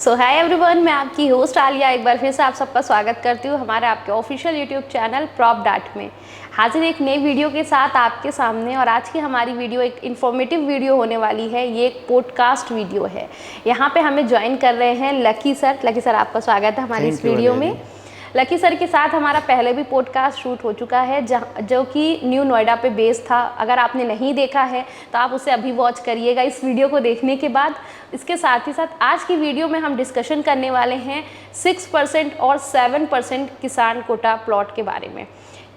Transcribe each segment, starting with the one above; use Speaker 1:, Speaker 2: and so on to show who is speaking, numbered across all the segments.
Speaker 1: सो hi everyone, मैं आपकी host Alia एक बार फिर से आप सबका स्वागत करती हूँ हमारे आपके official YouTube channel prop dot में। हाजिर एक नई वीडियो के साथ आपके सामने। और आज की हमारी वीडियो एक इन्फॉर्मेटिव वीडियो होने वाली है। ये एक पॉडकास्ट वीडियो है। यहाँ पे हमें ज्वाइन कर रहे हैं लकी सर। लकी सर, आपका स्वागत है हमारी इस वीडियो में। लकी सर के साथ हमारा पहले भी पॉडकास्ट शूट हो चुका है जो कि न्यू नोएडा पे बेस्ड था। अगर आपने नहीं देखा है तो आप उसे अभी वॉच करिएगा इस वीडियो को देखने के बाद। इसके साथ ही साथ आज की वीडियो में हम डिस्कशन करने वाले हैं 6% और 7% किसान कोटा प्लॉट के बारे में।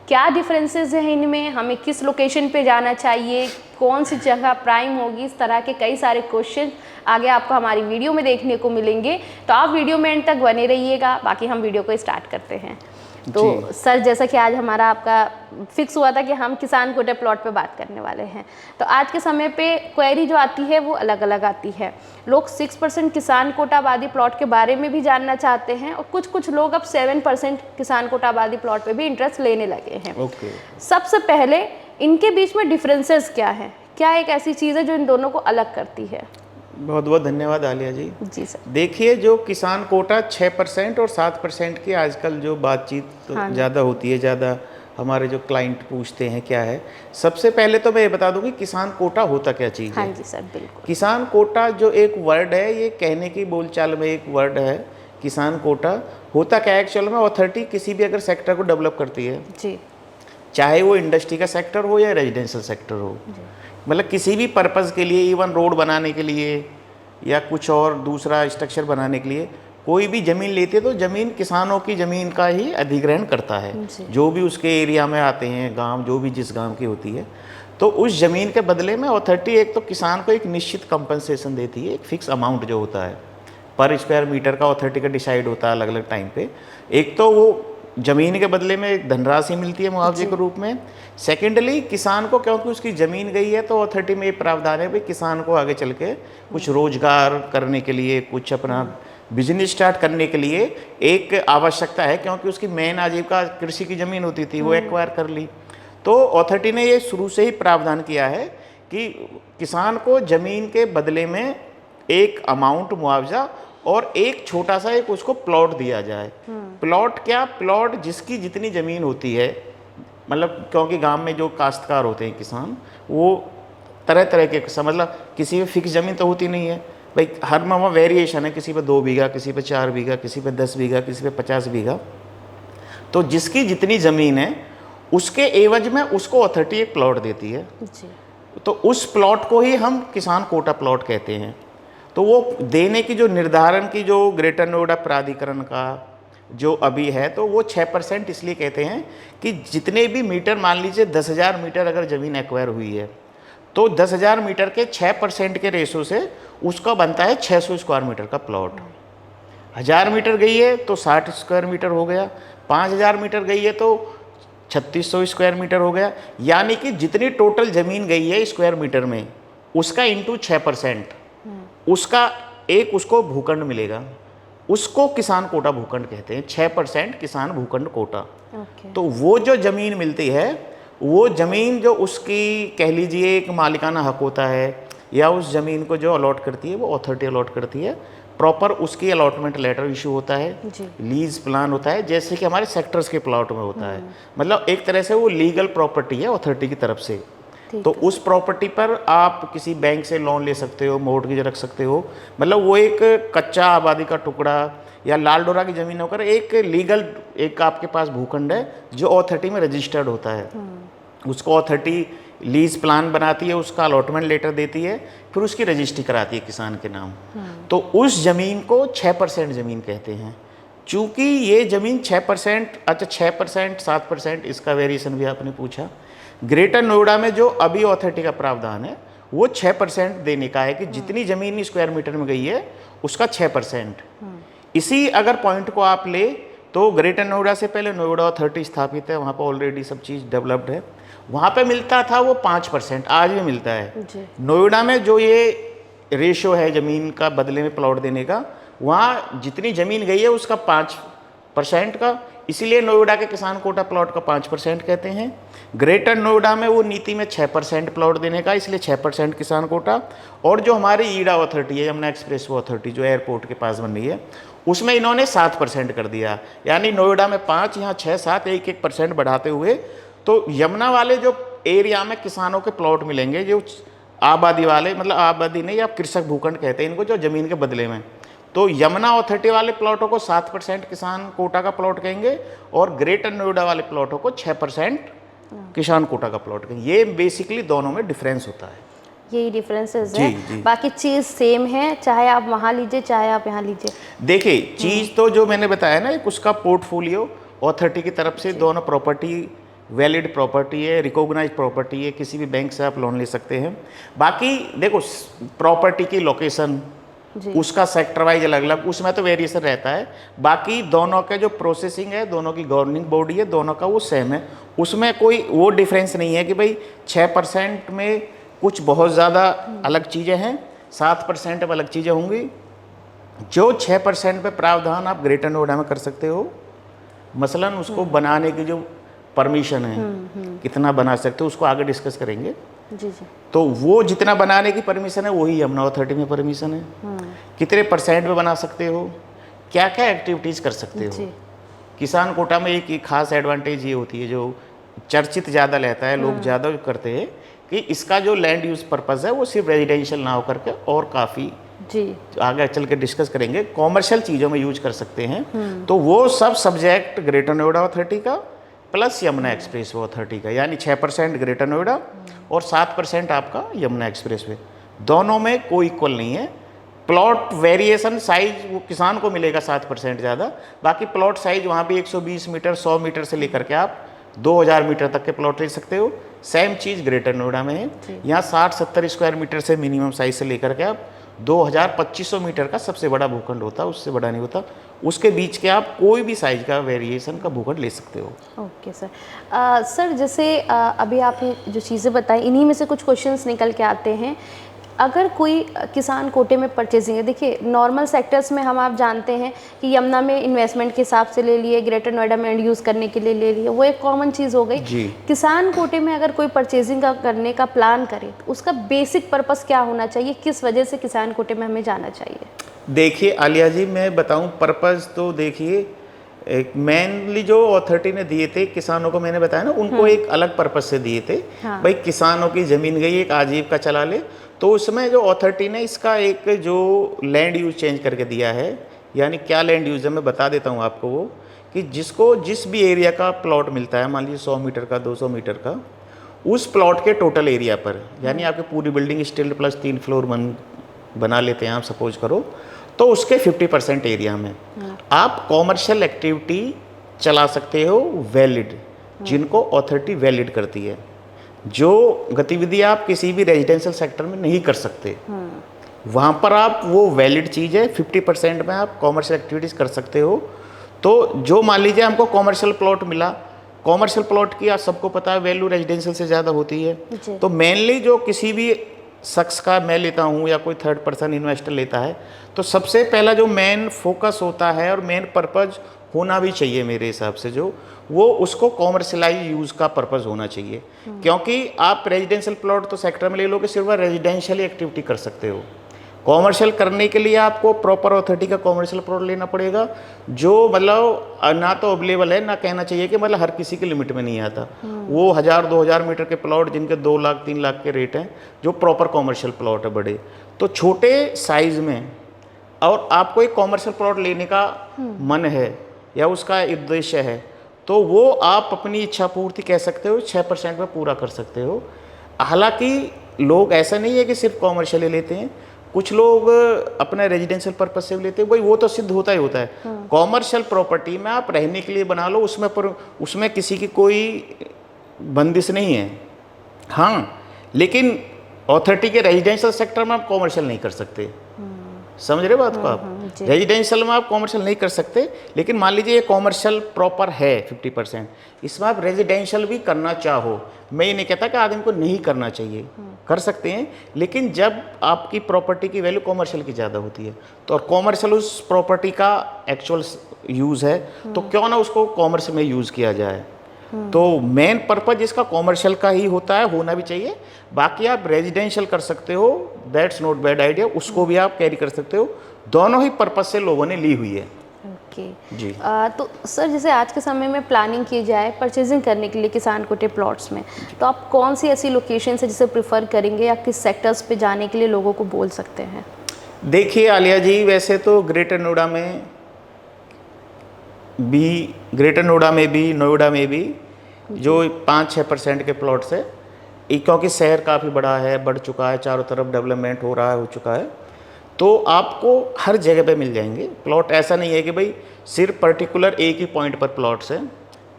Speaker 1: क्या डिफरेंसेस हैं इनमें, हमें किस लोकेशन पे जाना चाहिए, कौन सी जगह प्राइम होगी, इस तरह के कई सारे क्वेश्चन आगे आपको हमारी वीडियो में देखने को मिलेंगे। तो आप वीडियो में एंड तक बने रहिएगा। बाकी हम वीडियो को स्टार्ट करते हैं। तो सर, जैसा कि आज हमारा आपका फिक्स हुआ था कि हम किसान कोटे प्लॉट पे बात करने वाले हैं, तो आज के समय पे क्वेरी जो आती है वो अलग अलग आती है। लोग 6% किसान कोटा आबादी प्लॉट के बारे में भी जानना चाहते हैं और कुछ लोग अब 7% किसान कोटा आबादी प्लॉट पे भी इंटरेस्ट लेने लगे हैं। सबसे पहले इनके बीच में डिफरेंसेस क्या है? क्या एक ऐसी चीज़ है जो इन दोनों को अलग करती है?
Speaker 2: बहुत बहुत धन्यवाद आलिया जी।
Speaker 1: जी सर।
Speaker 2: देखिए, जो किसान कोटा 6% और 7% की आजकल जो बातचीत ज़्यादा होती है, ज़्यादा हमारे जो क्लाइंट पूछते हैं क्या है। सबसे पहले तो मैं ये बता दूं कि किसान कोटा होता क्या चीज़ है।
Speaker 1: हाँ जी सर, बिल्कुल।
Speaker 2: किसान कोटा जो एक वर्ड है, ये कहने की बोलचाल में एक वर्ड है। किसान कोटा होता क्या है एक्चुअल में? अथॉरिटी किसी भी अगर सेक्टर को डेवलप करती है
Speaker 1: जी,
Speaker 2: चाहे वो इंडस्ट्री का सेक्टर हो या रेजिडेंशियल सेक्टर हो, मतलब किसी भी पर्पज़ के लिए, इवन रोड बनाने के लिए या कुछ और दूसरा स्ट्रक्चर बनाने के लिए कोई भी ज़मीन लेती है तो ज़मीन किसानों की ज़मीन का ही अधिग्रहण करता है। जो भी उसके एरिया में आते हैं, गांव जो भी जिस गांव की होती है, तो उस ज़मीन के बदले में अथॉरिटी एक तो किसान को एक निश्चित कंपनसेशन देती है। एक फिक्स अमाउंट जो होता है पर स्क्वायर मीटर का अथॉरिटी का डिसाइड होता है अलग अलग टाइम पे। एक तो वो ज़मीन के बदले में एक धनराशि मिलती है मुआवजे के रूप में। सेकेंडली, किसान को क्योंकि उसकी ज़मीन गई है तो अथॉरिटी में ये प्रावधान है भाई किसान को आगे चल के कुछ रोजगार करने के लिए, कुछ अपना बिजनेस स्टार्ट करने के लिए एक आवश्यकता है, क्योंकि उसकी मेन आजीविका कृषि की ज़मीन होती थी, वो एक्वायर कर ली। तो अथॉरिटी ने ये शुरू से ही प्रावधान किया है कि किसान को ज़मीन के बदले में एक अमाउंट मुआवजा और एक छोटा सा एक उसको प्लॉट दिया जाए। प्लॉट क्या? प्लॉट जिसकी जितनी ज़मीन होती है, मतलब क्योंकि गांव में जो काश्तकार होते हैं किसान, वो तरह तरह के समझ लो, किसी पे फिक्स ज़मीन तो होती नहीं है भाई, हर में वेरिएशन है। किसी पे 2 बीघा, किसी पे 4 बीघा, किसी पे 10 बीघा, किसी पे 50 बीघा। तो जिसकी जितनी ज़मीन है उसके एवज में उसको अथॉरिटी एक प्लॉट देती है
Speaker 1: जी।
Speaker 2: तो उस प्लॉट को ही हम किसान कोटा प्लॉट कहते हैं। तो वो देने की जो निर्धारण की जो ग्रेटर नोएडा प्राधिकरण का जो अभी है, तो वो 6% इसलिए कहते हैं कि जितने भी मीटर, मान लीजिए 10,000 मीटर अगर ज़मीन एक्वायर हुई है तो 10,000 मीटर के 6% के रेशो से उसका बनता है 600 स्क्वायर मीटर का प्लॉट। 1,000 मीटर गई है तो 60 स्क्वायर मीटर हो गया, 5,000 मीटर गई है तो 3,600 स्क्वायर मीटर हो गया। यानी कि जितनी टोटल ज़मीन गई है स्क्वायर मीटर में, उसका इंटू 6%, उसका एक उसको भूखंड मिलेगा। उसको किसान कोटा भूखंड कहते हैं। 6% किसान भूखंड कोटा। तो वो जो ज़मीन मिलती है, वो ज़मीन जो उसकी कह लीजिए एक मालिकाना हक होता है, या उस ज़मीन को जो अलॉट करती है वो अथॉरिटी अलॉट करती है। प्रॉपर उसकी अलॉटमेंट लेटर इशू होता है, लीज प्लान होता है, जैसे कि हमारे सेक्टर्स के प्लॉट में होता है। मतलब एक तरह से वो लीगल प्रॉपर्टी है अथॉरिटी की तरफ से। तो उस प्रॉपर्टी पर आप किसी बैंक से लोन ले सकते हो, मॉर्गेज रख सकते हो। मतलब वो एक कच्चा आबादी का टुकड़ा या लाल डोरा की ज़मीन होकर एक लीगल एक आपके पास भूखंड है जो अथॉरिटी में रजिस्टर्ड होता है। उसको अथॉरिटी लीज प्लान बनाती है, उसका अलॉटमेंट लेटर देती है, फिर उसकी रजिस्ट्री कराती है किसान के नाम। तो उस ज़मीन को 6% ज़मीन कहते हैं। चूँकि ये ज़मीन 6%, अच्छा 6% 7%, इसका वेरिएशन भी आपने पूछा। ग्रेटर नोएडा में जो अभी अथॉरिटी का प्रावधान है वो 6% देने का है कि जितनी ज़मीन स्क्वायर मीटर में गई है उसका 6%। इसी अगर पॉइंट को आप ले तो ग्रेटर नोएडा से पहले नोएडा अथॉरिटी स्थापित है, वहाँ पर ऑलरेडी सब चीज़ डेवलप्ड है। वहाँ पे मिलता था वो 5%, आज भी मिलता है। नोएडा में जो ये रेशो है ज़मीन का बदले में प्लॉट देने का, वहाँ जितनी ज़मीन गई है उसका 5% का इसलिए नोएडा के किसान कोटा प्लॉट का 5% कहते हैं। ग्रेटर नोएडा में वो नीति में 6% प्लॉट देने का, इसलिए 6% किसान कोटा। और जो हमारी ईडा अथॉरिटी है, यमुना एक्सप्रेस वे अथॉरिटी जो एयरपोर्ट के पास बन रही है, उसमें इन्होंने 7% कर दिया। यानी नोएडा में 5, यहाँ 6, 7, 1% बढ़ाते हुए तो यमुना वाले जो एरिया में किसानों के प्लॉट मिलेंगे, जो आबादी वाले, मतलब आबादी नहीं, आप कृषक भूखंड कहते हैं इनको, जो ज़मीन के बदले में, तो यमुना अथॉरिटी वाले प्लॉटों को 7% किसान कोटा का प्लॉट कहेंगे और ग्रेटर नोएडा वाले प्लॉटों को 6% किसान कोटा का प्लॉट कहेंगे। ये बेसिकली दोनों में डिफरेंस होता है,
Speaker 1: यही डिफरेंसेस है। बाकी चीज़ सेम है, चाहे आप वहाँ लीजिए चाहे आप यहाँ लीजिए।
Speaker 2: देखिए चीज़ तो जो मैंने बताया ना, एक उसका पोर्टफोलियो अथॉरिटी की तरफ से दोनों प्रॉपर्टी वैलिड प्रॉपर्टी है, रिकॉग्नाइज प्रॉपर्टी है, किसी भी बैंक से आप लोन ले सकते हैं। बाकी देखो प्रॉपर्टी की लोकेशन, उसका सेक्टर वाइज अलग अलग, उसमें तो वेरिएशन रहता है। बाकी दोनों का जो प्रोसेसिंग है, दोनों की गवर्निंग बॉडी है, दोनों का वो सेम है, उसमें कोई वो डिफरेंस नहीं है कि भाई 6% में कुछ बहुत ज़्यादा अलग चीज़ें हैं, 7% में अलग चीज़ें होंगी। जो 6% पे प्रावधान आप ग्रेटर नोएडा में कर सकते हो, मसलन उसको बनाने की जो परमिशन है, कितना बना सकते हो, उसको आगे डिस्कस करेंगे।
Speaker 1: जी।
Speaker 2: तो वो जितना बनाने की परमिशन है वही यमुना अथॉरिटी में परमिशन है। कितने % में बना सकते हो, क्या क्या एक्टिविटीज़ कर सकते हो। किसान कोटा में एक खास एडवांटेज ये होती है, जो चर्चित ज़्यादा रहता है, लोग ज़्यादा करते हैं, कि इसका जो लैंड यूज़ पर्पज़ है वो सिर्फ रेजिडेंशियल ना होकर के और काफ़ी आगे चल के डिस्कस करेंगे, कॉमर्शियल चीज़ों में यूज कर सकते हैं। तो वो सब सब्जेक्ट ग्रेटर नोएडा अथॉरिटी का plus Yamuna express way authority का, यानी 6% ग्रेटर नोएडा और 7% आपका यमुना एक्सप्रेस वे। दोनों में कोई इक्वल नहीं है। प्लॉट वेरिएशन साइज वो किसान को मिलेगा 7% ज़्यादा, बाकी प्लॉट साइज वहाँ भी 120 मीटर 100 मीटर से लेकर के आप 2000 मीटर तक के प्लॉट ले सकते हो। सेम चीज़ ग्रेटर नोएडा में है, यहाँ 60-70 स्क्वायर मीटर से मिनिमम साइज से लेकर के आप 2000-2500 मीटर का सबसे बड़ा भूखंड होता है, उससे बड़ा नहीं होता। उसके बीच के आप कोई भी साइज का वेरिएशन का भूखंड ले सकते हो।
Speaker 1: Okay sir. सर जैसे अभी आपने जो चीज़ें बताई, इन्हीं में से कुछ क्वेश्चंस निकल के आते हैं। अगर कोई किसान कोटे में परचेजिंग है, देखिए नॉर्मल सेक्टर्स में हम आप जानते हैं कि यमुना में इन्वेस्टमेंट के हिसाब से ले लिए, ग्रेटर नोएडा में एंड यूज़ करने के लिए ले लिए, वो एक कॉमन चीज़ हो गई। किसान कोटे में अगर कोई परचेजिंग करने का प्लान करे तो उसका बेसिक पर्पस क्या होना चाहिए, किस वजह से किसान कोटे में हमें जाना चाहिए?
Speaker 2: देखिए आलिया जी, मैं बताऊं पर्पस तो देखिए, एक मेनली जो अथॉरिटी ने दिए थे किसानों को, मैंने बताया ना, उनको एक अलग पर्पस से दिए थे। भाई किसानों की ज़मीन गई, एक आजीविका चला ले, तो उसमें जो अथॉरिटी ने इसका एक जो लैंड यूज चेंज करके दिया है, यानी क्या लैंड यूज है मैं बता देता हूँ आपको। वो कि जिसको जिस भी एरिया का प्लॉट मिलता है, मान लीजिए 100 मीटर का 200 मीटर का, उस प्लॉट के टोटल एरिया पर, यानी आपकी पूरी बिल्डिंग स्टील प्लस 3 फ्लोर बना लेते हैं आप, सपोज करो, तो उसके 50% एरिया में आप कॉमर्शियल एक्टिविटी चला सकते हो वैलिड, जिनको अथॉरिटी वैलिड करती है। जो गतिविधि आप किसी भी रेजिडेंशियल सेक्टर में नहीं कर सकते, वहाँ पर आप वो वैलिड चीज़ है, 50% में आप कॉमर्शियल एक्टिविटीज़ कर सकते हो। तो जो मान लीजिए हमको कॉमर्शियल प्लॉट मिला, कॉमर्शियल प्लॉट की आप सबको पता है वैल्यू रेजिडेंशियल से ज़्यादा होती है। तो मेनली जो किसी भी शख्स का मैं लेता हूँ या कोई थर्ड पर्सन इन्वेस्टर लेता है, तो सबसे पहला जो मेन फोकस होता है और मेन पर्पज़ होना भी चाहिए मेरे हिसाब से, जो वो उसको कॉमर्शलाइज यूज़ का पर्पज़ होना चाहिए। क्योंकि आप रेजिडेंशियल प्लॉट तो सेक्टर में ले लो कि सिर्फ रेजिडेंशियल एक्टिविटी कर सकते हो, कॉमर्शियल करने के लिए आपको प्रॉपर अथॉरिटी का कॉमर्शियल प्लॉट लेना पड़ेगा, जो मतलब ना तो अवेलेबल है, ना कहना चाहिए कि मतलब हर किसी की लिमिट में नहीं आता। वो 1000-2000 मीटर के प्लॉट जिनके 2 लाख 3 लाख के रेट हैं, जो प्रॉपर कॉमर्शियल प्लॉट है बड़े। तो छोटे साइज़ में और आपको एक कॉमर्शियल प्लॉट लेने का मन है या उसका उद्देश्य है, तो वो आप अपनी इच्छा पूर्ति कह सकते हो 6% में पूरा कर सकते हो। हालांकि लोग ऐसा नहीं है कि सिर्फ कॉमर्शियल लेते हैं, कुछ लोग अपने रेजिडेंशियल पर्पस से लेते हैं, भाई वो तो सिद्ध होता ही होता है। कॉमर्शियल प्रॉपर्टी में आप रहने के लिए बना लो, उसमें किसी की कोई बंदिश नहीं है। हाँ, लेकिन अथॉरिटी के रेजिडेंशियल सेक्टर में आप कॉमर्शियल नहीं कर सकते। समझ रहे बात को आप?
Speaker 1: जी।
Speaker 2: रेजिडेंशियल में आप कॉमर्शियल नहीं कर सकते, लेकिन मान लीजिए ये कॉमर्शियल प्रॉपर है 50%, इसमें आप रेजिडेंशियल भी करना चाहो, मैं ये नहीं कहता कि आदमी को नहीं करना चाहिए, कर सकते हैं, लेकिन जब आपकी प्रॉपर्टी की वैल्यू कॉमर्शियल की ज़्यादा होती है तो, और कॉमर्शियल उस प्रॉपर्टी का एक्चुअल यूज़ है, तो क्यों ना उसको कॉमर्शियल में यूज़ किया जाए। तो मेन पर्पज इसका कॉमर्शियल का ही होता है, होना भी चाहिए। बाकी आप रेजिडेंशियल कर सकते हो, दैट्स नॉट बैड आइडिया, उसको भी आप कैरी कर सकते हो, दोनों ही पर्पज से लोगों ने ली हुई है।
Speaker 1: ओके
Speaker 2: जी।
Speaker 1: तो सर जैसे आज के समय में प्लानिंग की जाए परचेजिंग करने के लिए किसान कोटे प्लॉट्स में, तो आप कौन सी ऐसी लोकेशन है जिसे प्रेफर करेंगे या किस सेक्टर्स पे जाने के लिए लोगों को बोल सकते हैं?
Speaker 2: देखिए आलिया जी, वैसे तो ग्रेटर नोएडा में भी, नोएडा में भी जो 5-6% के प्लॉट्स है, क्योंकि शहर काफ़ी बड़ा है, बढ़ चुका है, चारों तरफ डेवलपमेंट हो रहा है, हो चुका है, तो आपको हर जगह पे मिल जाएंगे प्लॉट। ऐसा नहीं है कि भाई सिर्फ पर्टिकुलर एक ही पॉइंट पर प्लॉट्स हैं,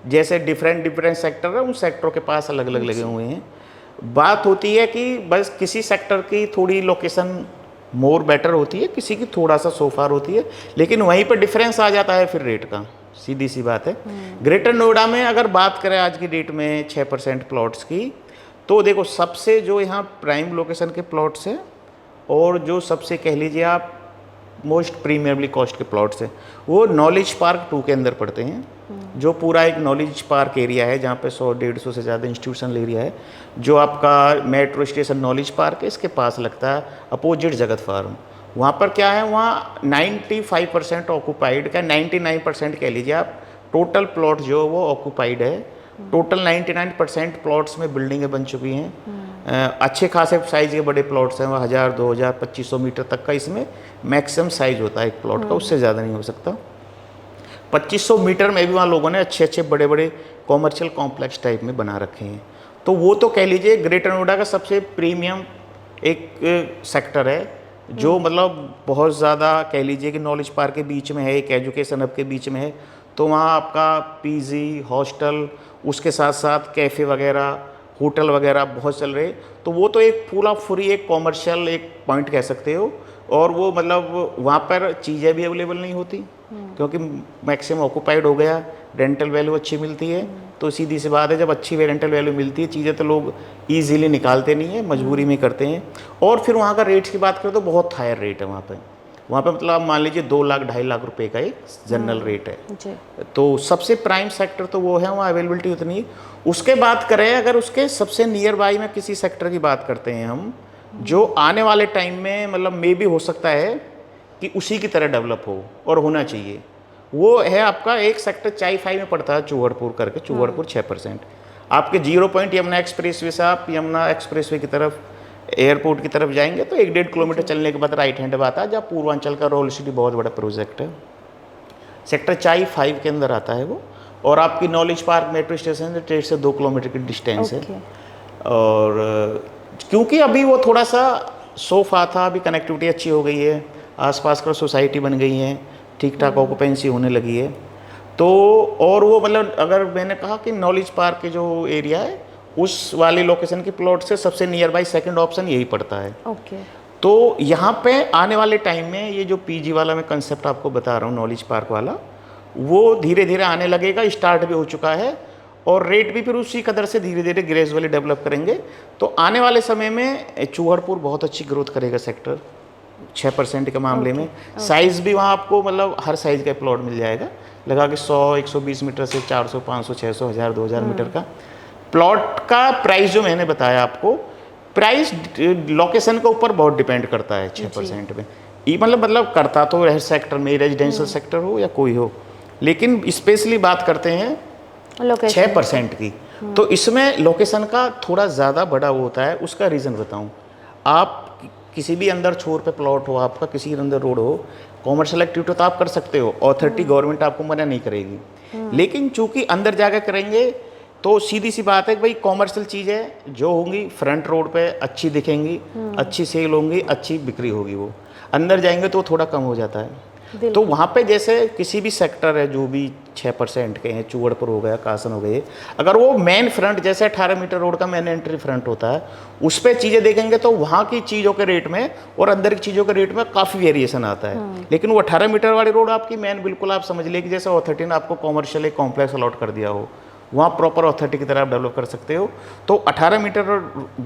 Speaker 2: जैसे डिफरेंट सेक्टर है, उन सेक्टरों के पास अलग अलग लगे हुए हैं। बात होती है कि बस किसी सेक्टर की थोड़ी लोकेशन मोर बेटर होती है, किसी की थोड़ा सा सोफार होती है, लेकिन वहीं पर डिफरेंस आ जाता है फिर रेट का, सीधी सी बात है। ग्रेटर नोएडा में अगर बात करें आज की डेट में 6% प्लॉट्स की, तो देखो सबसे जो यहाँ प्राइम लोकेशन के प्लॉट्स हैं और जो सबसे कह लीजिए आप मोस्ट प्रीमियमली कॉस्ट के प्लॉट्स हैं, वो नॉलेज पार्क 2 के अंदर पड़ते हैं, जो पूरा एक नॉलेज पार्क एरिया है जहाँ पे 100-150 से ज़्यादा इंस्टीट्यूशनल एरिया है, जो आपका मेट्रो स्टेशन नॉलेज पार्क है, इसके पास लगता है, अपोजिट जगत फार्म। वहाँ पर क्या है, वहाँ 95% ऑक्यूपाइड का, 99% कह लीजिए आप, टोटल प्लॉट जो वो ऑक्यूपाइड है। टोटल 99% प्लॉट्स में बिल्डिंगें बन चुकी हैं, अच्छे खासे साइज़ के बड़े प्लॉट्स हैं, वह 1000, 2000, 2500 मीटर तक का इसमें मैक्सिमम साइज़ होता है एक प्लॉट का, उससे ज़्यादा नहीं हो सकता। 2500 मीटर में भी वहाँ लोगों ने अच्छे अच्छे बड़े बड़े कॉमर्शियल कॉम्प्लेक्स टाइप में बना रखे हैं। तो वो तो कह लीजिए ग्रेटर नोएडा का सबसे प्रीमियम एक सेक्टर है, जो मतलब बहुत ज़्यादा कह लीजिए कि नॉलेज पार्क के बीच में है, एक एजुकेशन हब के बीच में है, तो वहाँ आपका पीजी, हॉस्टल, उसके साथ साथ कैफ़े वगैरह, होटल वगैरह बहुत चल रहे, तो वो तो एक पूरा फ्री एक कॉमर्शियल एक पॉइंट कह सकते हो। और वो मतलब वहाँ पर चीज़ें भी अवेलेबल नहीं होती, क्योंकि मैक्सिमम ऑक्यूपाइड हो गया, रेंटल वैल्यू अच्छी मिलती है, तो सीधी सी बात है, जब अच्छी रेंटल वैल्यू मिलती है, चीज़ें तो लोग ईजिली निकालते नहीं है, मजबूरी में करते हैं। और फिर वहाँ का रेट्स की बात करें तो बहुत हायर रेट है वहाँ पे मतलब आप मान लीजिए 2 लाख 2.5 लाख रुपए का एक जनरल रेट है
Speaker 1: जी।
Speaker 2: तो सबसे प्राइम सेक्टर तो वो है, वहाँ अवेलेबिलिटी उतनी है। उसके बात करें अगर उसके सबसे नियर बाई में किसी सेक्टर की बात करते हैं हम, जो आने वाले टाइम में मतलब मे भी हो सकता है कि उसी की तरह डेवलप हो और होना चाहिए, वो है आपका एक सेक्टर चाई-फाई में पड़ता है, चूहड़पुर करके, चूहड़पुर 6%। आपके 0 पॉइंट यमुना एक्सप्रेस वे से आप यमुना एक्सप्रेस वे की तरफ एयरपोर्ट की तरफ जाएंगे तो 1-1.5 किलोमीटर चलने के बाद राइट हैंड में आता है, जहाँ पूर्वांचल का रोल सिटी बहुत बड़ा प्रोजेक्ट है, सेक्टर चाई-5 के अंदर आता है वो। और आपकी नॉलेज पार्क मेट्रो स्टेशन से 1.5 से 2 किलोमीटर की डिस्टेंस है। और क्योंकि अभी वो थोड़ा सा सोफा था, अभी कनेक्टिविटी अच्छी हो गई है, आसपास का सोसाइटी बन गई है, ठीक ठाक ऑक्यूपेंसी होने लगी है, तो और वो मतलब अगर मैंने कहा कि नॉलेज पार्क के जो एरिया है उस वाली लोकेशन की प्लॉट से सबसे नियर बाई सेकंड ऑप्शन यही पड़ता है।
Speaker 1: ओके।
Speaker 2: तो यहाँ पे आने वाले टाइम में ये जो पीजी वाला मैं कंसेप्ट आपको बता रहा हूँ, नॉलेज पार्क वाला, वो धीरे धीरे आने लगेगा, स्टार्ट भी हो चुका है, और रेट भी फिर उसी कदर से धीरे धीरे ग्रेजुअली डेवलप करेंगे। तो आने वाले समय में चूहड़पुर बहुत अच्छी ग्रोथ करेगा सेक्टर 6% के मामले में। साइज़ भी वहाँ आपको मतलब हर साइज़ का प्लॉट मिल जाएगा, लगा कि 100-120 मीटर से 400, 500, 600, 1000, 2000 मीटर का प्लॉट का प्राइस जो मैंने बताया आपको, प्राइस लोकेशन के ऊपर बहुत डिपेंड करता है 6% में। ये मतलब करता तो हर सेक्टर में, रेजिडेंशियल सेक्टर हो या कोई हो, लेकिन स्पेशली बात करते हैं 6% की, तो इसमें लोकेशन का थोड़ा ज़्यादा बड़ा वो होता है। उसका रीज़न बताऊँ, आप किसी भी अंदर छोर पे प्लॉट हो, आपका किसी अंदर रोड हो, कॉमर्शियल एक्टिविटी तो आप कर सकते हो, अथॉरिटी गवर्नमेंट आपको मना नहीं करेगी, लेकिन चूंकि अंदर जाकर करेंगे तो सीधी सी बात है कि भाई कॉमर्शियल चीज़ें जो होंगी फ्रंट रोड पे अच्छी दिखेंगी, अच्छी सेल होंगी, अच्छी बिक्री होगी, वो अंदर जाएंगे तो थोड़ा कम हो जाता है। तो वहाँ पे जैसे किसी भी सेक्टर है जो भी 6% के हैं, चूड़पुर हो गया, कासन हो गए, अगर वो मेन फ्रंट जैसे 18 मीटर रोड का मेन एंट्री फ्रंट होता है, उस पर चीज़ें देखेंगे तो वहाँ की चीज़ों के रेट में और अंदर की चीज़ों के रेट में काफ़ी वेरिएशन आता है। लेकिन वो 18 मीटर वाली रोड आपकी मेन, बिल्कुल आप समझ लीजिए कि जैसे ऑथोरिटी ने आपको कॉमर्शियल एक कॉम्प्लेक्स अलॉट कर दिया हो, वहाँ प्रॉपर ऑथोरिटी की तरह आप डेवलप कर सकते हो। तो 18 मीटर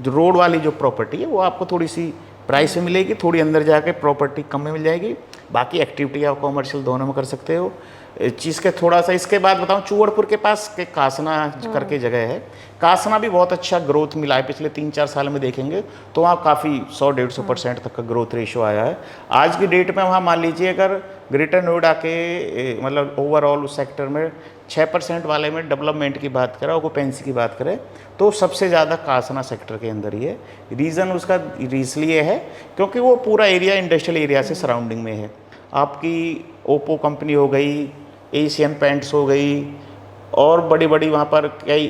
Speaker 2: रोड वाली जो प्रॉपर्टी है वो आपको थोड़ी सी प्राइस में मिलेगी, थोड़ी अंदर जाके प्रॉपर्टी कम में मिल जाएगी। बाकी एक्टिविटी आप कॉमर्शियल दोनों में कर सकते हो। चीज़ के थोड़ा सा इसके बाद बताऊं, चूड़पुर के पास के कासना करके जगह है, कासना भी बहुत अच्छा ग्रोथ मिला है पिछले 3-4 साल में देखेंगे तो वहाँ काफ़ी 100-150% तक का ग्रोथ रेशियो आया है। आज की डेट में वहाँ मान लीजिए अगर ग्रेटर नोएडा के मतलब ओवरऑल उस सेक्टर में 6% वाले में डेवलपमेंट की बात करें, ऑक्यूपेंसी की बात करें, तो सबसे ज़्यादा कासना सेक्टर के अंदर ही है। रीज़न उसका इसलिए है क्योंकि वो पूरा एरिया इंडस्ट्रियल एरिया से सराउंडिंग में है। आपकी ओप्पो कंपनी हो गई, एशियन पेंट्स हो गई, और बड़ी बड़ी वहाँ पर कई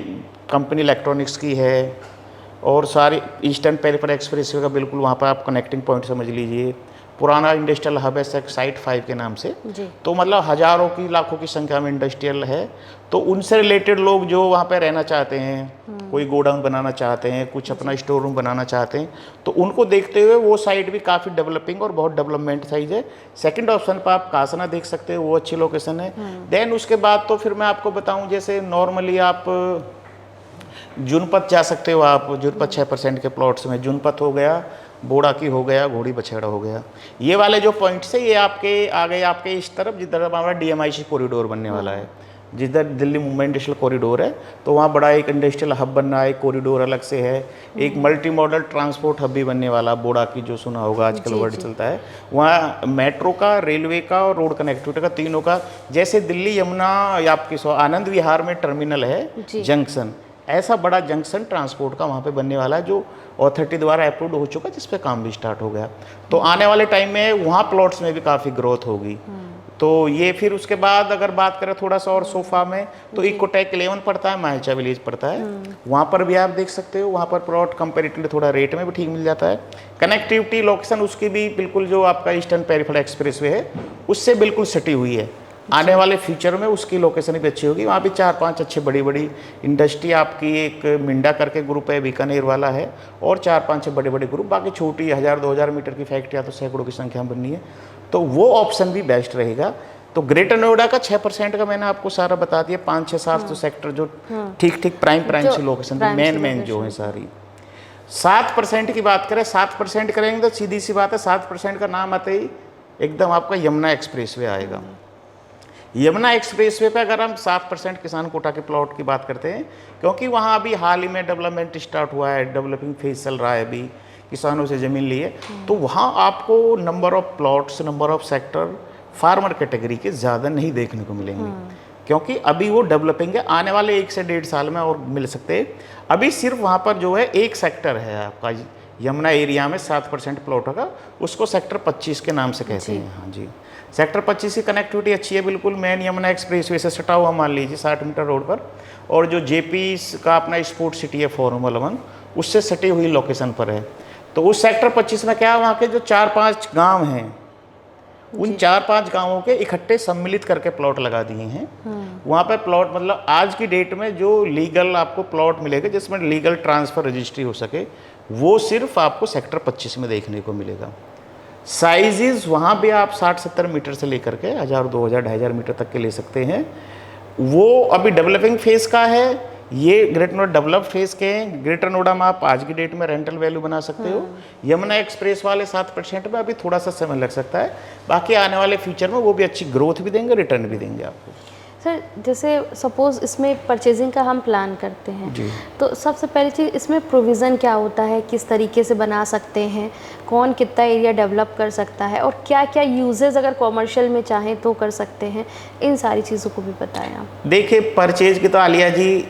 Speaker 2: कंपनी इलेक्ट्रॉनिक्स की है, और सारी ईस्टर्न पेरिफेरल एक्सप्रेसवे का बिल्कुल वहाँ पर आप कनेक्टिंग पॉइंट समझ लीजिए। पुराना इंडस्ट्रियल हब है साइट 5 के नाम से, तो मतलब हज़ारों की लाखों की संख्या में इंडस्ट्रियल है। तो उनसे रिलेटेड लोग जो वहाँ पे रहना चाहते हैं, कोई गोडाउन बनाना चाहते हैं, कुछ अपना स्टोर रूम बनाना चाहते हैं, तो उनको देखते हुए वो साइट भी काफ़ी डेवलपिंग और बहुत डेवलपमेंट साइज है। सेकंड ऑप्शन पर आप कासना देख सकते हो, वो अच्छी लोकेशन है। देन उसके बाद तो फिर मैं आपको बताऊँ, जैसे नॉर्मली आप जुनपत जा सकते हो। आप जुनपत 6% के प्लॉट्स में जुनपत हो गया, बोड़ा की हो गया, घोड़ी बछेड़ा हो गया, ये वाले जो पॉइंट्स है ये आपके आ गए आपके इस तरफ जिधर हमारा DMIC कॉरिडोर बनने वाला है, जिधर दिल्ली मुंबई इंडस्ट्रियल कॉरिडोर है, तो वहाँ बड़ा एक इंडस्ट्रियल हब बन रहा है, कॉरिडोर अलग से है, एक मल्टी मॉडल ट्रांसपोर्ट हब भी बनने वाला, बोड़ा की जो सुना होगा आजकल वर्ड चलता है, वहाँ मेट्रो का, रेलवे का और रोड कनेक्टिविटी का, तीनों का। जैसे दिल्ली यमुना या आपकी आनंद विहार में टर्मिनल है जंक्शन, ऐसा बड़ा जंक्शन ट्रांसपोर्ट का वहाँ पे बनने वाला है, जो ऑथोरिटी द्वारा अप्रूव हो चुका है, जिस पे काम भी स्टार्ट हो गया। तो आने वाले टाइम में वहाँ प्लॉट्स में भी काफ़ी ग्रोथ होगी। तो ये फिर उसके बाद अगर बात करें थोड़ा सा और सोफा में, तो इकोटेक 11 पड़ता है, माहिचा विलेज पड़ता है, वहाँ पर भी आप देख सकते हो। वहाँ पर प्लॉट कंपेरेटिवली थोड़ा रेट में भी ठीक मिल जाता है। कनेक्टिविटी लोकेशन उसकी भी बिल्कुल जो आपका ईस्टर्न पेरिफेरल एक्सप्रेसवे है उससे बिल्कुल सटी हुई है। आने वाले फ्यूचर में उसकी लोकेशन भी अच्छी होगी। वहाँ भी 4-5 अच्छे बड़ी बड़ी इंडस्ट्री आपकी, एक मिंडा करके ग्रुप है बीकानेर वाला है, और 4-5 बड़े बड़े ग्रुप, बाकी छोटी 1000-2000 मीटर की फैक्ट्रियाँ तो सैकड़ों की संख्या में बननी है, तो वो ऑप्शन भी बेस्ट रहेगा। तो ग्रेटर नोएडा का 6% का मैंने आपको सारा बता दिया। 5-6-7 तो सेक्टर जो ठीक ठीक प्राइम सी लोकेशन मेन जो है सारी। 7% की बात करें, 7% करेंगे तो सीधी सी बात है, 7% का नाम आते ही एकदम आपका यमुना एक्सप्रेसवे आएगा। यमुना एक्सप्रेसवे पे अगर हम 7% किसान कोटा के प्लॉट की बात करते हैं, क्योंकि वहाँ अभी हाल ही में डेवलपमेंट स्टार्ट हुआ है, डेवलपिंग फेज चल रहा है, अभी किसानों से ज़मीन ली है, तो वहाँ आपको number of plots, number of sector farmer category के ज़्यादा नहीं देखने को मिलेंगे, क्योंकि अभी वो डेवलपिंग है। आने वाले 1 से 1.5 साल में और मिल सकते हैं। अभी सिर्फ वहाँ पर जो है एक सेक्टर है आपका यमुना एरिया में 7% प्लॉट होगा, उसको सेक्टर 25 के नाम से कहते हैं। हाँ जी, सेक्टर 25 की कनेक्टिविटी अच्छी है, बिल्कुल मेन यमुना एक्सप्रेसवे से सटा हुआ, मान लीजिए 60 मीटर रोड पर, और जो JP का अपना स्पोर्ट सिटी है फॉर्मूला 1, उससे सटी हुई लोकेशन पर है। तो उस सेक्टर 25 में क्या है, वहाँ के जो 4-5 गांव हैं, उन 4-5 गांवों के इकट्ठे सम्मिलित करके प्लॉट लगा दिए हैं। वहाँ पे प्लॉट मतलब आज की डेट में जो लीगल आपको प्लॉट मिलेगा जिसमें लीगल ट्रांसफ़र रजिस्ट्री हो सके, वो सिर्फ आपको सेक्टर 25 में देखने को मिलेगा। साइजेस वहाँ भी आप 60-70 मीटर से लेकर के 1000, 2000, 2500 मीटर तक के ले सकते हैं। वो अभी डेवलपिंग फेज का है, ये ग्रेटर नोएडा डेवलप फेज के हैं। ग्रेटर नोएडा में आप आज की डेट में रेंटल वैल्यू बना सकते हो। यमुना एक्सप्रेस वाले 7% में अभी थोड़ा सा समय लग सकता है, बाकी आने वाले फ्यूचर में वो भी अच्छी ग्रोथ भी देंगे, रिटर्न भी देंगे आपको।
Speaker 1: सर, जैसे सपोज़ इसमें परचेजिंग का हम प्लान करते हैं
Speaker 2: जी,
Speaker 1: तो सबसे पहली चीज़ इसमें प्रोविज़न क्या होता है, किस तरीके से बना सकते हैं, कौन कितना एरिया डेवलप कर सकता है, और क्या क्या यूजेस अगर कॉमर्शियल में चाहें तो कर सकते हैं, इन सारी चीज़ों को भी बताएं आप।
Speaker 2: देखिए परचेज की तो आलिया जी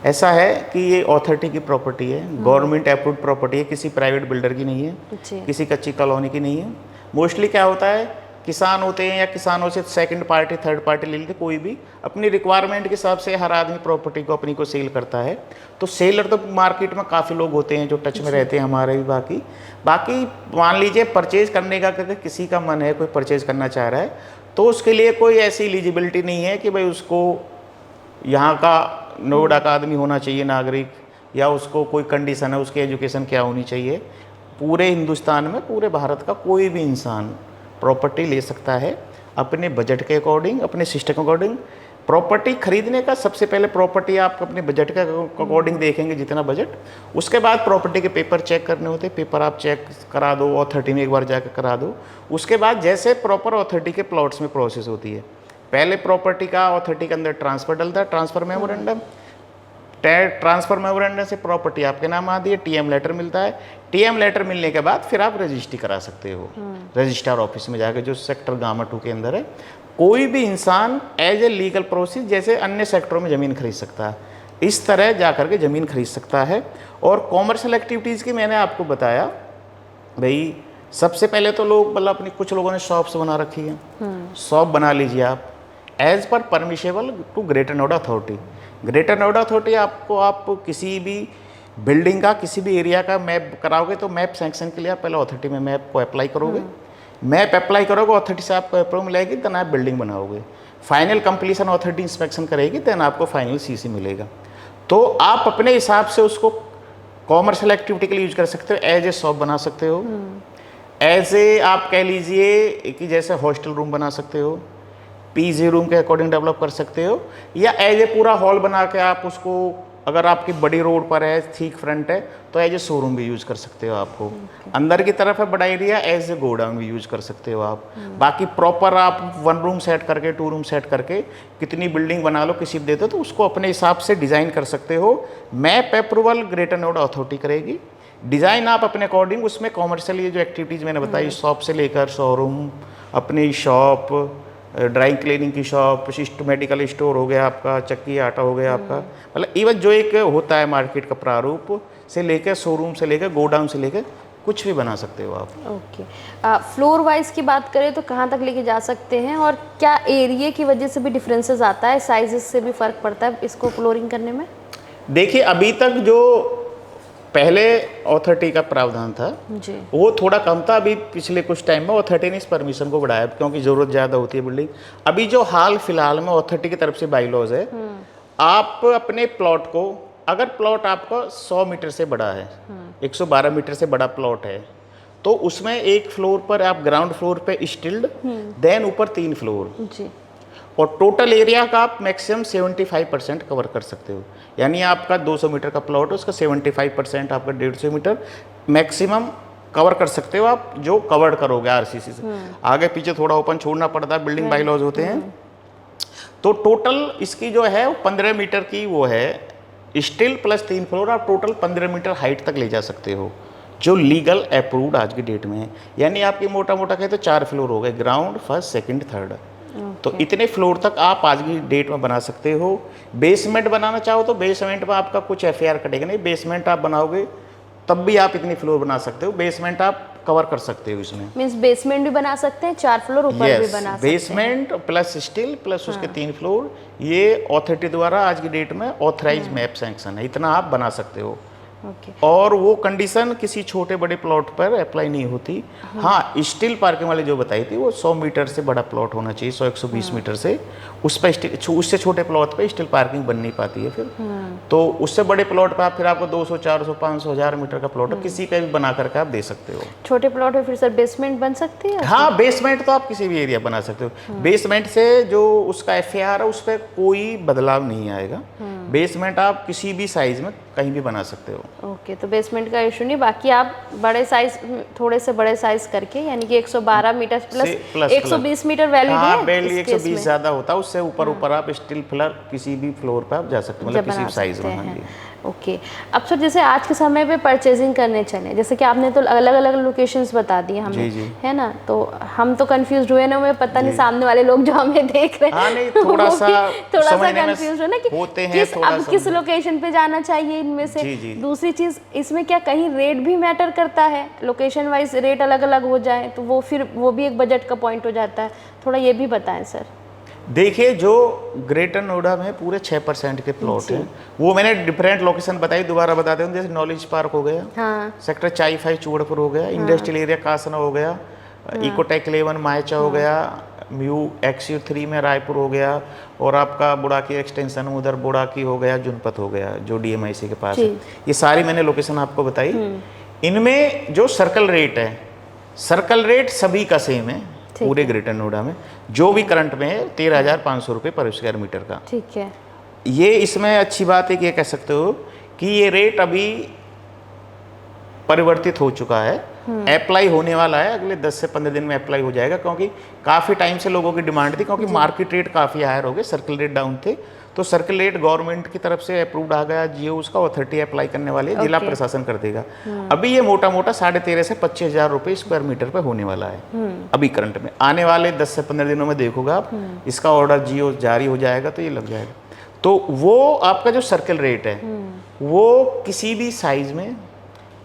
Speaker 2: ऐसा है कि ये ऑथोरिटी की प्रॉपर्टी है, गवर्नमेंट अप्रूव्ड प्रॉपर्टी है, किसी प्राइवेट बिल्डर की नहीं है, किसी कच्ची कॉलोनी की नहीं है। मोस्टली क्या होता है, किसान होते हैं या किसानों से सेकंड पार्टी थर्ड पार्टी ले लेते, कोई भी अपनी रिक्वायरमेंट के हिसाब से हर आदमी प्रॉपर्टी को अपनी को सेल करता है। तो सेलर तो मार्केट में काफ़ी लोग होते हैं जो टच में रहते हैं हमारे भी। बाकी मान लीजिए परचेज करने का, अगर किसी का मन है, कोई परचेज करना चाह रहा है, तो उसके लिए कोई ऐसी एलिजिबिलिटी नहीं है कि भाई उसको यहाँ का नोएडा का आदमी होना चाहिए नागरिक, या उसको कोई कंडीशन है उसकी एजुकेशन क्या होनी चाहिए। पूरे हिंदुस्तान में, पूरे भारत का कोई भी इंसान प्रॉपर्टी ले सकता है अपने बजट के अकॉर्डिंग, अपने सिस्टम के अकॉर्डिंग। प्रॉपर्टी खरीदने का सबसे पहले प्रॉपर्टी आप अपने बजट के अकॉर्डिंग देखेंगे, जितना बजट, उसके बाद प्रॉपर्टी के पेपर चेक करने होते हैं। पेपर आप चेक करा दो, अथॉरिटी में एक बार जाकर करा दो। उसके बाद जैसे प्रॉपर अथॉरिटी के प्लॉट्स में प्रोसेस होती है, पहले प्रॉपर्टी का अथॉरिटी के अंदर ट्रांसफर डलता है, ट्रांसफर मेमोरेंडम। ट्रांसफर मेमोरेंडम से प्रॉपर्टी आपके नाम आती है, टीएम लेटर मिलता है। टीएम लेटर मिलने के बाद फिर आप रजिस्ट्री करा सकते हो रजिस्ट्रार ऑफिस में जाकर, जो सेक्टर गामा 2 के अंदर है। कोई भी इंसान एज ए लीगल प्रोसेस जैसे अन्य सेक्टरों में ज़मीन खरीद सकता है, इस तरह जा करके ज़मीन खरीद सकता है। और कॉमर्शियल एक्टिविटीज़ की मैंने आपको बताया भाई, सबसे पहले तो लोग मतलब अपनी, कुछ लोगों ने शॉप्स बना रखी है, शॉप बना लीजिए आप as per permissible to greater Noida authority. Greater Noida authority आपको, आप किसी भी बिल्डिंग का, किसी भी एरिया का मैप कराओगे तो मैप सैंक्शन के लिए आप पहले अथॉरिटी में मैप को अप्लाई करोगे। मैप अप्लाई करोगे, अथॉरिटी से आपको अप्रूव मिलेगी, देन आप बिल्डिंग बनाओगे। फाइनल कंप्लीशन अथॉरिटी इंस्पेक्शन करेगी, देन आपको फाइनल सीसी मिलेगा। तो आप अपने हिसाब से उसको कॉमर्शियल एक्टिविटी के लिए यूज कर सकते हो, एज ए शॉप बना सकते हो, एज ए आप कह लीजिए कि जैसे हॉस्टल रूम बना सकते हो, पीजी रूम के अकॉर्डिंग डेवलप कर सकते हो, या एज ए पूरा हॉल बना के आप उसको, अगर आपकी बड़ी रोड पर है, ठीक फ्रंट है, तो एज ए शोरूम भी यूज कर सकते हो। आपको अंदर की तरफ है बड़ा एरिया, एज ए गोडाउन भी यूज कर सकते हो आप। बाकी प्रॉपर आप 1 रूम सेट करके, 2 रूम सेट करके कितनी बिल्डिंग बना लो, किसी को देते हो तो उसको अपने हिसाब से डिज़ाइन कर सकते हो। Map approval greater Noida authority करेगी, डिज़ाइन आप अपने अकॉर्डिंग उसमें कॉमर्शियल ये जो एक्टिविटीज़ मैंने बताई, शॉप से लेकर शोरूम, अपनी शॉप, ड्राई क्लीनिंग की शॉप, मेडिकल स्टोर हो गया आपका, चक्की आटा हो गया आपका, मतलब इवन जो एक होता है मार्केट का प्रारूप से लेकर, शोरूम से लेकर, गोडाउन से लेकर, कुछ भी बना सकते हो आप।
Speaker 1: ओके, फ्लोर वाइज की बात करें तो कहाँ तक लेके जा सकते हैं, और क्या एरिया की वजह से भी डिफरेंसेस आता है, साइजेस से भी फ़र्क पड़ता है इसको फ्लोरिंग करने में?
Speaker 2: देखिए, अभी तक जो पहले अथॉरिटी का प्रावधान था
Speaker 1: जी,
Speaker 2: वो थोड़ा कम था। अभी पिछले कुछ टाइम में अथॉरिटी ने इस परमिशन को बढ़ाया, क्योंकि ज़रूरत ज़्यादा होती है बिल्डिंग। अभी जो हाल फिलहाल में अथॉरिटी की तरफ से बाईलॉज है, आप अपने प्लॉट को, अगर प्लॉट आपका 100 मीटर से बड़ा है, 112 मीटर से बड़ा प्लॉट है, तो उसमें एक फ्लोर पर आप ग्राउंड फ्लोर पे स्टिल्ड, देन ऊपर 3 फ्लोर
Speaker 1: जी,
Speaker 2: और टोटल एरिया का आप मैक्सिमम 75% कवर कर सकते हो। यानी आपका 200 मीटर का प्लॉट है, उसका 75% आपका 150 मीटर मैक्सिमम कवर कर सकते हो आप, जो कवर करोगे आरसीसी से। आगे पीछे थोड़ा ओपन छोड़ना पड़ता है, बिल्डिंग बाईलॉज होते हैं। तो टोटल इसकी जो है वो 15 मीटर की वो है, स्टिल प्लस 3 फ्लोर, आप टोटल 15 मीटर हाइट तक ले जा सकते हो, जो लीगल अप्रूव्ड आज की डेट में है। यानी आपकी मोटा मोटा कहे तो 4 फ्लोर हो गए, ग्राउंड, फर्स्ट, सेकंड, थर्ड। तो इतने फ्लोर तक आप आज की डेट में बना सकते हो। बेसमेंट बनाना चाहो तो बेसमेंट में आपका कुछ एफआर कटेगा नहीं, बेसमेंट आप बनाओगे तब भी आप इतनी फ्लोर बना सकते हो, बेसमेंट आप कवर कर सकते हो इसमें।
Speaker 1: मींस बेसमेंट भी बना सकते हैं, 4 फ्लोर ऊपर भी बना सकते हैं।
Speaker 2: बेसमेंट प्लस स्टील प्लस उसके 3 फ्लोर, ये अथॉरिटी द्वारा आज की डेट में ऑथराइज मैप सैंक्शन है, इतना आप बना सकते हो।
Speaker 1: ओके,
Speaker 2: और वो कंडीशन किसी छोटे बड़े प्लॉट पर अप्लाई नहीं होती। हाँ, स्टील पार्किंग वाली जो बताई थी वो 100 मीटर से बड़ा प्लॉट होना चाहिए, 100-120 मीटर से, उस पर उससे छोटे प्लॉट पे स्टील पार्किंग बन नहीं पाती है फिर। तो उससे बड़े प्लॉट पे आप फिर आपको 200, 400, 500, 1000 मीटर का प्लॉट किसी पे भी बना करके आप दे सकते हो।
Speaker 1: छोटे प्लॉट में फिर सर बेसमेंट बन सकती है?
Speaker 2: हाँ, बेसमेंट तो आप किसी भी एरिया बना सकते हो। बेसमेंट से जो उसका एफआर है उस पर कोई बदलाव नहीं आएगा। बेसमेंट आप किसी भी साइज में कहीं भी बना सकते हो।
Speaker 1: ओके, तो बेसमेंट का इशू नहीं, बाकी आप बड़े साइज, थोड़े से बड़े साइज करके, यानी कि 112 मीटर प्लस 120 मीटर वैलिड है।
Speaker 2: हाँ, वैलिड 120 ज़्यादा होता है, उससे ऊपर आप स्टील फ्लोर किसी भी फ्लोर पर आप जा सकते हो, मतलब किसी भी साइज में।
Speaker 1: ओके, अब सर जैसे आज के समय पे परचेजिंग करने चले, जैसे कि आपने तो अलग अलग लोकेशंस बता दिए हमें,
Speaker 2: जी, जी।
Speaker 1: है ना, तो हम तो कंफ्यूज हुए ना, हमें पता नहीं सामने वाले लोग जो हमें देख रहे हैं,
Speaker 2: हाँ, नहीं, थोड़ा सा
Speaker 1: कंफ्यूज है ना कि
Speaker 2: होते हैं,
Speaker 1: किस लोकेशन पे जाना चाहिए इनमें से।
Speaker 2: जी, जी।
Speaker 1: दूसरी चीज, इसमें क्या कहीं रेट भी मैटर करता है? लोकेशन वाइज रेट अलग अलग हो जाए तो वो फिर वो भी एक बजट का पॉइंट हो जाता है, थोड़ा ये भी बताएं सर।
Speaker 2: देखिए, जो ग्रेटर नोएडा में पूरे 6% के प्लॉट हैं, वो मैंने डिफरेंट लोकेशन बताई, दोबारा बताते हैं। जैसे नॉलेज पार्क हो गया,
Speaker 1: हाँ,
Speaker 2: सेक्टर 45 चूड़पुर हो गया, इंडस्ट्रियल एरिया कासना हो गया, इकोटेक 11 मायचा हो गया, XU3 में रायपुर हो गया, और आपका बुड़ाकी एक्सटेंशन उधर बुड़ाकी हो गया, जनपद हो गया जो DMIC के पास है। ये सारी मैंने लोकेशन आपको बताई। इनमें जो सर्कल रेट है, सर्कल रेट सभी का सेम है पूरे ग्रेटर नोएडा में, जो भी करंट में है 13,500 रुपये पर स्क्वायर मीटर का।
Speaker 1: ठीक है।
Speaker 2: ये इसमें अच्छी बात है कि ये कह सकते हो कि ये रेट अभी परिवर्तित हो चुका है, अप्लाई होने वाला है, अगले 10 से 15 दिन में अप्लाई हो जाएगा, क्योंकि काफ़ी टाइम से लोगों की डिमांड थी, क्योंकि मार्केट रेट काफ़ी हायर हो गए, सर्कल रेट डाउन थे। तो सर्कल रेट गवर्नमेंट की तरफ से अप्रूव्ड आ गया, जियो उसका अथॉरिटी अप्लाई करने वाली है, जिला प्रशासन कर देगा। अभी ये मोटा मोटा 13,500 से 25,000 रुपये स्क्वायर मीटर पर होने वाला है अभी करंट में। आने वाले 10 से 15 दिनों में देखोगे आप, इसका ऑर्डर जियो जारी हो जाएगा तो ये लग जाएगा। तो वो आपका जो सर्कल रेट है वो किसी भी साइज में,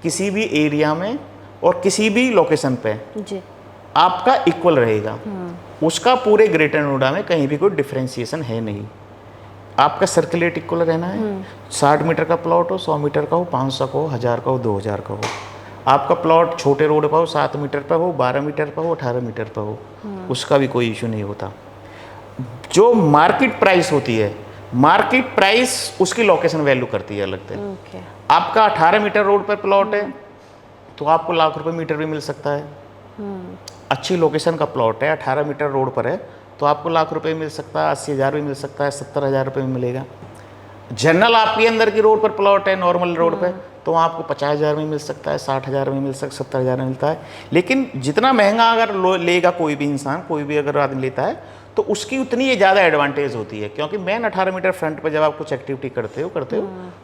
Speaker 2: किसी भी एरिया में और किसी भी लोकेशन पे
Speaker 1: जी
Speaker 2: आपका इक्वल रहेगा। उसका पूरे ग्रेटर नोएडा में कहीं भी कोई डिफ्रेंशिएशन है नहीं। आपका सर्कल रेट इक्वल रहना है। 60 मीटर का प्लॉट हो, 100 मीटर का हो, 500 का हो, 1000 का हो, 2000 का हो। आपका प्लॉट छोटे रोड पर हो, 7 मीटर पर हो, 12 मीटर पर हो, 18 मीटर पर हो, उसका भी कोई इशू नहीं होता। जो मार्केट प्राइस होती है, मार्केट प्राइस उसकी लोकेशन वैल्यू करती है अलग से। आपका 18 मीटर रोड पर प्लॉट है तो आपको लाख रुपए मीटर भी मिल सकता है। अच्छी लोकेशन का प्लॉट है, 18 मीटर रोड पर है तो आपको लाख रुपए मिल सकता है, 80,000 भी मिल सकता है, 70,000 रुपये में मिलेगा। जनरल आपके अंदर की रोड पर प्लॉट है, नॉर्मल रोड पे, तो आपको 50,000 में मिल सकता है, 60,000 में मिल सकता है, 70,000 में मिलता है। लेकिन जितना महंगा अगर लेगा कोई भी इंसान, कोई भी अगर आदमी लेता है तो उसकी उतनी ये ज़्यादा एडवांटेज होती है, क्योंकि मेन 18 मीटर फ्रंट पर जब आप कुछ एक्टिविटी करते हो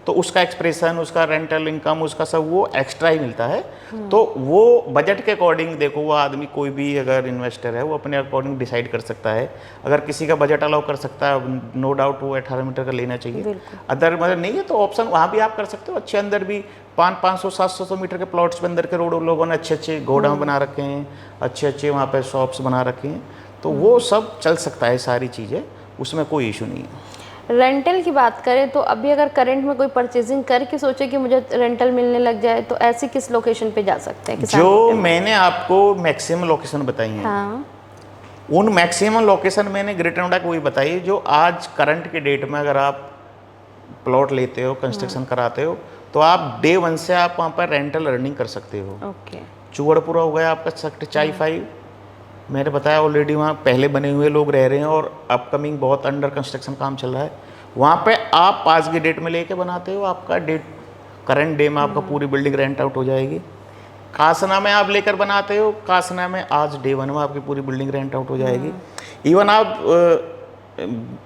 Speaker 2: तो उसका एक्सप्रेशन, उसका रेंटल इनकम, उसका सब वो एक्स्ट्रा ही मिलता है। तो वो बजट के अकॉर्डिंग देखो, वो आदमी कोई भी अगर इन्वेस्टर है वो अपने अकॉर्डिंग डिसाइड कर सकता है। अगर किसी का बजट अलाउ कर सकता है, नो डाउट वो 18 मीटर का लेना चाहिए। अदर मतलब नहीं है तो ऑप्शन वहाँ भी आप कर सकते हो। अच्छे अंदर भी 500, 700 मीटर के प्लॉट्स के अंदर के रोड लोगों ने अच्छे गोडाउन बना रखे हैं, अच्छे वहाँ पे शॉप्स बना रखे हैं, तो वो सब चल सकता है, सारी चीज़ें, उसमें कोई इशू नहीं है।
Speaker 1: रेंटल की बात करें तो अभी अगर करंट में कोई परचेजिंग करके सोचे कि मुझे रेंटल मिलने लग जाए तो ऐसी किस लोकेशन पे जा सकते हैं?
Speaker 2: जो मैंने आपको मैक्सिमम लोकेशन बताई हैं,
Speaker 1: हाँ।
Speaker 2: उन मैक्सिमम लोकेशन मैंने ग्रेटर नोएडा को वही बताई है जो आज करंट के डेट में अगर आप प्लॉट लेते हो, कंस्ट्रक्शन कराते हो, तो आप डे 1 से आप वहाँ पर रेंटल अर्निंग कर सकते हो।
Speaker 1: ओके।
Speaker 2: चुवड़पुरा हो गया आपका सेक्टर 5, मैंने बताया ऑलरेडी वहाँ पहले बने हुए लोग रह रहे हैं और अपकमिंग बहुत अंडर कंस्ट्रक्शन काम चल रहा है। वहाँ पे आप आज की डेट में लेके बनाते हो, आपका डेट करंट डे में आपका पूरी बिल्डिंग रेंट आउट हो जाएगी। कासना में आप लेकर बनाते हो, कासना में आज डे 1 में आपकी पूरी बिल्डिंग रेंट आउट हो जाएगी। इवन आप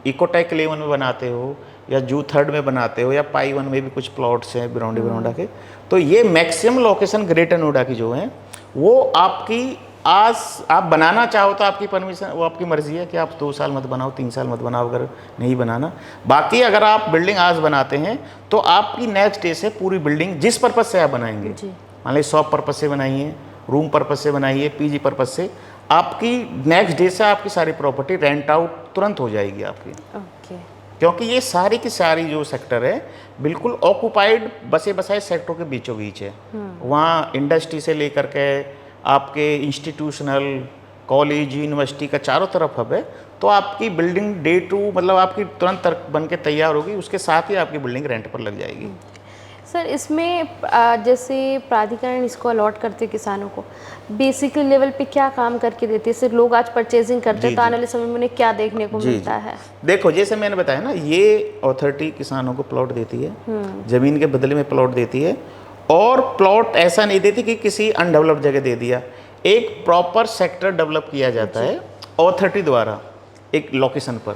Speaker 2: इकोटेक 11 में बनाते हो या जू 3 में बनाते हो या पाई 1 में भी कुछ प्लॉट्स हैं बिरौंडा के, तो ये मैक्सिमम लोकेशन ग्रेटर नोएडा की जो है वो आपकी आज आप बनाना चाहो तो आपकी परमिशन, वो आपकी मर्जी है कि आप 2 साल मत बनाओ, 3 साल मत बनाओ अगर नहीं बनाना। बाकी अगर आप बिल्डिंग आज बनाते हैं तो आपकी नेक्स्ट डे से पूरी बिल्डिंग जिस पर्पज़ से आप बनाएंगे, मान लीजिए शॉप पर्पज़ से बनाइए, रूम पर्पज़ से बनाइए, पीजी पर्पज़ से, आपकी नेक्स्ट डे से आपकी सारी प्रॉपर्टी रेंट आउट तुरंत हो जाएगी आपकी।
Speaker 1: ओके।
Speaker 2: क्योंकि ये सारी की सारी जो सेक्टर है बिल्कुल ऑक्यूपाइड बसे बसाए सेक्टरों के बीचों बीच है। वहाँ इंडस्ट्री से लेकर के आपके इंस्टीट्यूशनल कॉलेज यूनिवर्सिटी का चारों तरफ हब है, तो आपकी बिल्डिंग डे 2 मतलब आपकी तुरंत बन के तैयार होगी, उसके साथ ही आपकी बिल्डिंग रेंट पर लग जाएगी।
Speaker 1: सर इसमें जैसे प्राधिकरण इसको अलॉट करते हैं किसानों को, बेसिकली लेवल पे क्या काम करके देते हैं? सिर्फ लोग आज परचेजिंग करते हैं तो आने वाले समय में उन्हें क्या देखने को मिलता है? देखो
Speaker 2: जैसे मैंने बताया ना, ये अथॉरिटी किसानों को प्लॉट देती है, जमीन के बदले में प्लॉट देती है, और प्लॉट ऐसा नहीं देती कि किसी अनडेवलप्ड जगह दे दिया। एक प्रॉपर सेक्टर डेवलप किया जाता है अथॉरिटी द्वारा एक लोकेशन पर,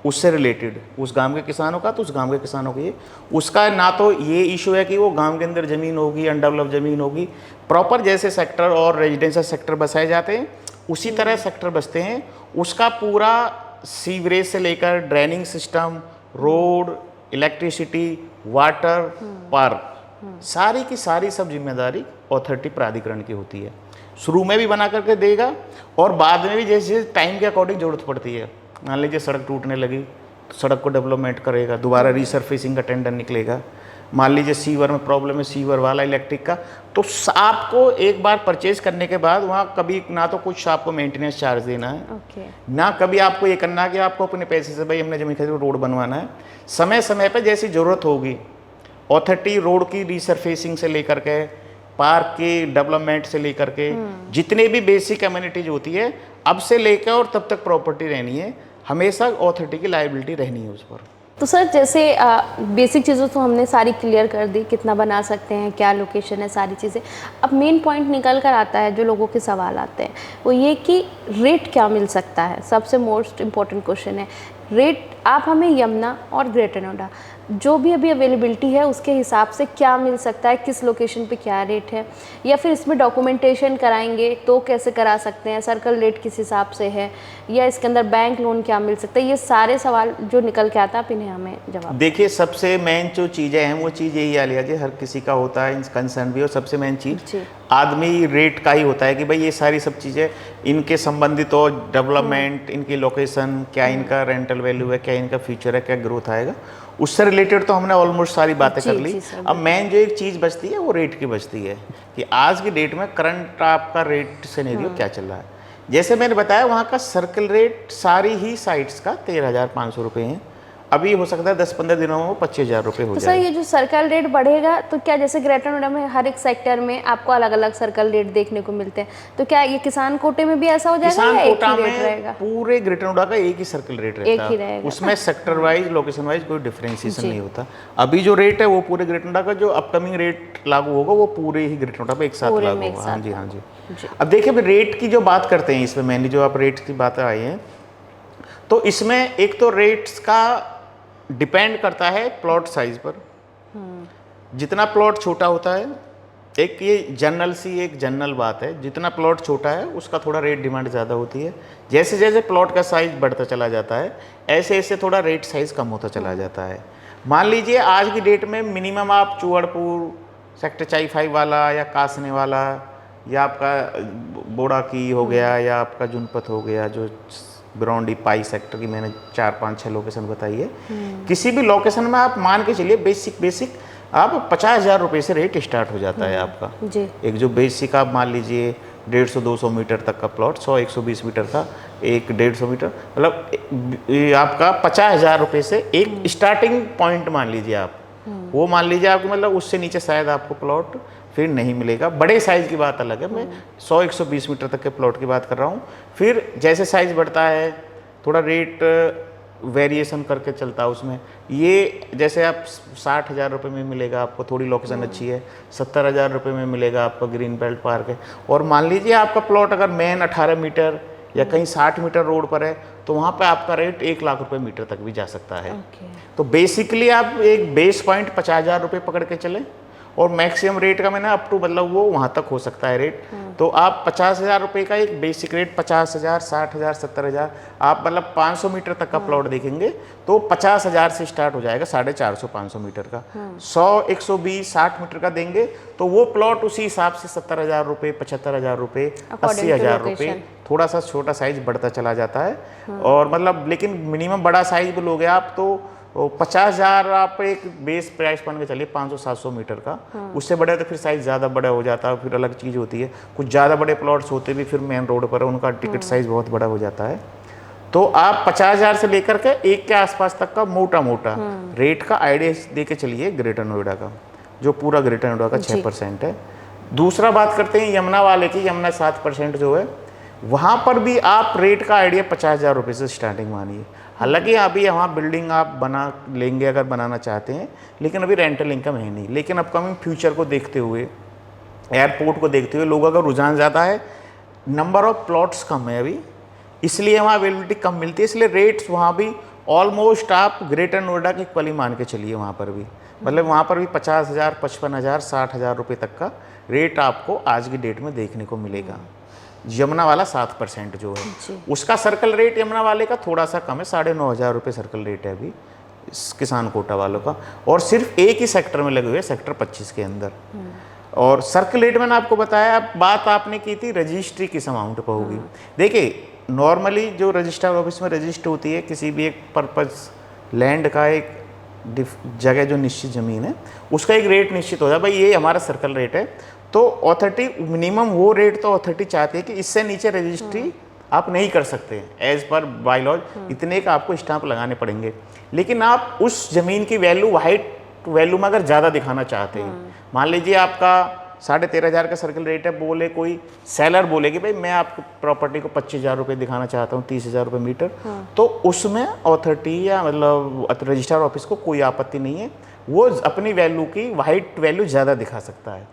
Speaker 2: उससे रिलेटेड उस गांव के किसानों का, तो उस गांव के किसानों के उसका ना तो ये इशू है कि वो गांव के अंदर ज़मीन होगी, अनडेवलप्ड ज़मीन होगी। प्रॉपर जैसे सेक्टर और रेजिडेंशियल सेक्टर बसाए जाते हैं उसी तरह सेक्टर बसते हैं। उसका पूरा सीवरेज से लेकर draining system, road, electricity, water, park, सारी की सारी सब जिम्मेदारी अथॉरिटी प्राधिकरण की होती है। शुरू में भी बना करके देगा और बाद में भी जैसे टाइम के अकॉर्डिंग ज़रूरत पड़ती है, मान लीजिए सड़क टूटने लगी तो सड़क को डेवलपमेंट करेगा, दोबारा रीसर्फेसिंग का टेंडर निकलेगा, मान लीजिए सीवर में प्रॉब्लम है, सीवर वाला इलेक्ट्रिक का, तो आपको एक बार परचेज करने के बाद वहाँ कभी ना तो कुछ आपको मेंटेनेंस चार्ज देना है, ना कभी आपको ये करना है कि आपको अपने पैसे से भाई हमने जमीन खरीदी रोड बनवाना है। समय समय पर जैसी ज़रूरत होगी अथॉरिटी रोड की रिसरफेसिंग से लेकर के पार्क की डेवलपमेंट से लेकर के जितने भी बेसिक कम्युनिटीज होती है अब से लेकर और तब तक प्रॉपर्टी रहनी है, हमेशा अथॉरिटी की लायबिलिटी रहनी है उस पर।
Speaker 1: तो सर जैसे बेसिक चीज़ों तो हमने सारी क्लियर कर दी, कितना बना सकते हैं, क्या लोकेशन है, सारी चीज़ें। अब मेन पॉइंट निकल कर आता है जो लोगों के सवाल आते हैं, वो ये कि रेट क्या मिल सकता है। सबसे मोस्ट इम्पॉर्टेंट क्वेश्चन है रेट। आप हमें यमुना और ग्रेटर नोएडा जो भी अभी अवेलेबिलिटी है उसके हिसाब से क्या मिल सकता है, किस लोकेशन पे क्या रेट है, या फिर इसमें डॉक्यूमेंटेशन कराएंगे तो कैसे करा सकते हैं, सर्कल रेट किस हिसाब से है, या इसके अंदर बैंक लोन क्या मिल सकता है। ये सारे सवाल जो निकल के आता है आप इन्हें हमें जवाब।
Speaker 2: देखिए सबसे मेन जो चीज़ें हैं वो चीज़ यही आलिया जी, हर किसी का होता है कंसर्न भी, और सबसे मेन चीज़ आदमी रेट का ही होता है कि भाई ये सारी सब चीज़ें इनके संबंधित हो, डेवलपमेंट, इनकी लोकेशन क्या, इनका रेंटल वैल्यू है, क्या इनका फ्यूचर है, क्या ग्रोथ आएगा, उससे रिलेटेड तो हमने ऑलमोस्ट सारी बातें कर ली। अब मेन जो एक चीज़ बचती है वो रेट की बचती है कि आज की डेट में करंट आपका रेट सिनेरियो क्या चल रहा है। जैसे मैंने बताया वहाँ का सर्कल रेट सारी ही साइट्स का 13,500 रुपये है। अभी हो सकता है 10-15 दिनों में वो 25,000 रुपये हो जाए।
Speaker 1: तो सर ये जो सर्कल रेट बढ़ेगा तो क्या जैसे ग्रेटर नोएडा में हर एक सेक्टर में आपको अलग अलग सर्कल रेट देखने को मिलते हैं, तो क्या ये किसान कोटे में भी ऐसा हो जाएगा या एक ही रेट रहेगा?
Speaker 2: पूरे ग्रेटर नोएडा का एक ही सर्कल रेट रहता है,
Speaker 1: एक ही रहेगा,
Speaker 2: उसमें सेक्टर वाइज लोकेशन वाइज कोई डिफरेंशिएशन नहीं होता। अभी जो रेट है वो पूरे ग्रेटर नोएडा का, जो अपकमिंग रेट लागू होगा वो पूरे ही ग्रेटर नोएडा पे एक साथ लागू होगा। हाँ जी, हाँ जी। अब देखिए रेट की जो बात करते हैं इसमें मेनली जो आप रेट की बातें आई हैं, तो इसमें एक तो रेट्स का डिपेंड करता है प्लॉट साइज पर। जितना प्लॉट छोटा होता है, एक ये जनरल बात है, जितना प्लॉट छोटा है उसका थोड़ा रेट डिमांड ज़्यादा होती है। जैसे जैसे प्लॉट का साइज बढ़ता चला जाता है ऐसे ऐसे थोड़ा रेट साइज कम होता चला जाता है। मान लीजिए आज की डेट में मिनिमम आप चूहड़पुर सेक्टर 5 वाला या कासने वाला या आपका बोड़ा की हो गया या आपका जुनपत हो गया, जो ब्रॉन्डी पाई सेक्टर की मैंने 4-5-6 लोकेशन बताई है, किसी भी लोकेशन में आप मान के चलिए बेसिक आप 50,000 रुपये से रेट स्टार्ट हो जाता है आपका जी। एक जो बेसिक आप मान लीजिए 150-200 मीटर तक का प्लॉट, 100-120 मीटर का एक 150 मीटर, मतलब आपका 50,000 रुपये से एक स्टार्टिंग पॉइंट मान लीजिए आप, वो मान लीजिए आपको, मतलब उससे नीचे शायद आपको प्लॉट फिर नहीं मिलेगा। बड़े साइज़ की बात अलग है, मैं 100-120 मीटर तक के प्लॉट की बात कर रहा हूँ। फिर जैसे साइज़ बढ़ता है थोड़ा रेट वेरिएशन करके चलता है उसमें। ये जैसे आप 60,000 रुपये में मिलेगा आपको, थोड़ी लोकेशन अच्छी है, 70,000 रुपये में मिलेगा आपको, ग्रीन बेल्ट पार्क है। और मान लीजिए आपका प्लॉट अगर मेन 18 मीटर या कहीं 60 मीटर रोड पर है तो वहाँ पे आपका रेट 1 लाख रुपए मीटर तक भी जा सकता है। तो बेसिकली आप एक बेस पॉइंट 50,000 रुपये पकड़ के चले, और मैक्सिमम रेट का मैंने अप टू मतलब वो वहाँ तक हो सकता है रेट। तो आप 50,000 रुपये का एक बेसिक रेट, 50,000, 60,000, 70,000, आप मतलब 500 मीटर तक का प्लॉट देखेंगे तो 50,000 से स्टार्ट हो जाएगा 450-500 मीटर का। 100-120, 60 मीटर का देंगे तो वो प्लॉट उसी हिसाब से 70,000 रुपये, 75,000 रुपये, 80,000 रुपये, थोड़ा सा छोटा साइज बढ़ता चला जाता है। और मतलब लेकिन मिनिमम बड़ा साइज भी लोगे आप तो 50,000 आप एक बेस प्राइस मान के चलिए 500-700 मीटर का। उससे बड़ा तो फिर साइज ज़्यादा बड़ा हो जाता है, फिर अलग चीज़ होती है। कुछ ज़्यादा बड़े प्लॉट्स होते भी फिर मेन रोड पर उनका टिकट साइज बहुत बड़ा हो जाता है। तो आप 50,000 से लेकर के 1 के आसपास तक का मोटा रेट का आइडिया दे के चलिए ग्रेटर नोएडा का, जो पूरा ग्रेटर नोएडा का 6% है। दूसरा बात करते हैं यमुना वाले की, यमुना 7% जो है, वहाँ पर भी आप रेट का आइडिया 50,000 रुपये से स्टार्टिंग मानिए। हालांकि अभी यहाँ बिल्डिंग आप बना लेंगे अगर बनाना चाहते हैं, लेकिन अभी रेंटल इनकम है नहीं। लेकिन अपकमिंग फ्यूचर को देखते हुए, एयरपोर्ट को देखते हुए लोगों का रुझान ज़्यादा है, नंबर ऑफ प्लॉट्स कम है अभी, इसलिए वहाँ अवेलेबिलिटी कम मिलती है, इसलिए रेट्स वहाँ भी ऑलमोस्ट आप ग्रेटर नोएडा की इक्वली मान के चलिए। वहाँ पर भी मतलब वहाँ पर भी 50,000, 55,000, 60,000 रुपये तक का रेट आपको आज की डेट में देखने को मिलेगा। यमुना वाला 7% जो है उसका सर्कल रेट यमुना वाले का थोड़ा सा कम है, 9,500 रुपये सर्कल रेट है अभी किसान कोटा वालों का, और सिर्फ एक ही सेक्टर में लगे हुए, सेक्टर 25 के अंदर। और सर्कल रेट मैंने आपको बताया। बात आपने की थी रजिस्ट्री किस अमाउंट पर होगी। देखिए नॉर्मली जो रजिस्ट्रार ऑफिस में रजिस्टर होती है किसी भी एक पर्पज़ लैंड का, एक जगह जो निश्चित ज़मीन है उसका एक रेट निश्चित हो जाए, भाई ये हमारा सर्कल रेट है, तो अथॉरिटी मिनिमम वो रेट तो अथॉरिटी चाहती है कि इससे नीचे रजिस्ट्री आप नहीं कर सकते एज पर बाय लॉ, इतने का आपको स्टाम्प लगाने पड़ेंगे। लेकिन आप उस ज़मीन की वैल्यू हाइट वैल्यू में अगर ज़्यादा दिखाना चाहते हैं, मान लीजिए आपका 13,500 का सर्कल रेट है, बोले कोई सेलर बोले कि भाई मैं आपकी प्रॉपर्टी को 25,000 रुपये दिखाना चाहता हूँ, 30,000 रुपये मीटर, तो उसमें अथॉरिटी या मतलब रजिस्ट्रार ऑफिस को कोई आपत्ति नहीं है, वो अपनी वैल्यू की वाइट वैल्यू ज़्यादा दिखा सकता है।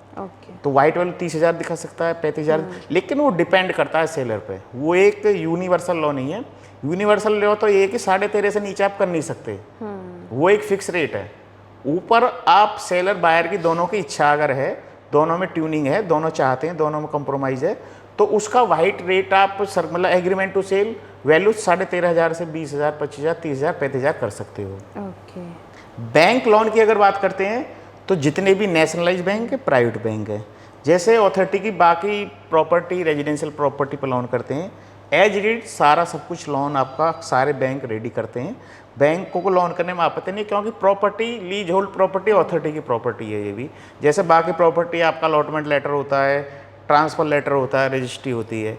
Speaker 2: तो वाइट वैल्यू 30,000 दिखा सकता है, 35,000, लेकिन वो डिपेंड करता है सेलर पे। वो एक यूनिवर्सल लॉ नहीं है। यूनिवर्सल लॉ तो ये है कि 13.5 से नीचे आप कर नहीं सकते, वो एक फिक्स रेट है। ऊपर आप सेलर बायर की दोनों की इच्छा अगर है, दोनों में ट्यूनिंग है, दोनों चाहते हैं, दोनों में कंप्रोमाइज़ है, तो उसका वाइट रेट आप मतलब एग्रीमेंट टू सेल वैल्यू 13,500 से 20,000, 25,000, 30,000, 35,000 कर सकते हो। बैंक लोन की अगर बात करते हैं तो जितने भी नेशनलाइज बैंक है, प्राइवेट बैंक है, जैसे अथॉरिटी की बाकी प्रॉपर्टी रेजिडेंशियल प्रॉपर्टी पर लोन करते हैं, एज इट सारा सब कुछ लोन आपका सारे बैंक रेडी करते हैं। बैंकों को लोन करने में आपत्ति नहीं, क्योंकि property lease hold property authority की प्रॉपर्टी है। ये भी जैसे बाकी प्रॉपर्टी आपका अलॉटमेंट लेटर होता है, ट्रांसफ़र लेटर होता है, रजिस्ट्री होती है,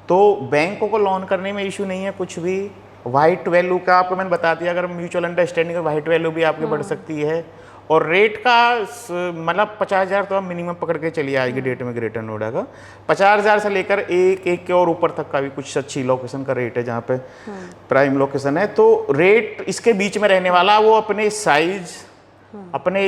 Speaker 2: तो बैंकों को लोन करने में इशू नहीं है कुछ भी। वाइट वैल्यू का आपको मैंने बता दिया, अगर म्यूचुअल अंडरस्टैंडिंग है वाइट वैल्यू भी आपकी बढ़ सकती है। और रेट का मतलब 50,000 तो आप मिनिमम पकड़ के चलिए आज की डेट में ग्रेटर नोएडा का। 50,000 से लेकर एक के और ऊपर तक का भी कुछ अच्छी लोकेशन का रेट है, जहाँ पे प्राइम लोकेशन है। तो रेट इसके बीच में रहने वाला, वो अपने साइज, अपने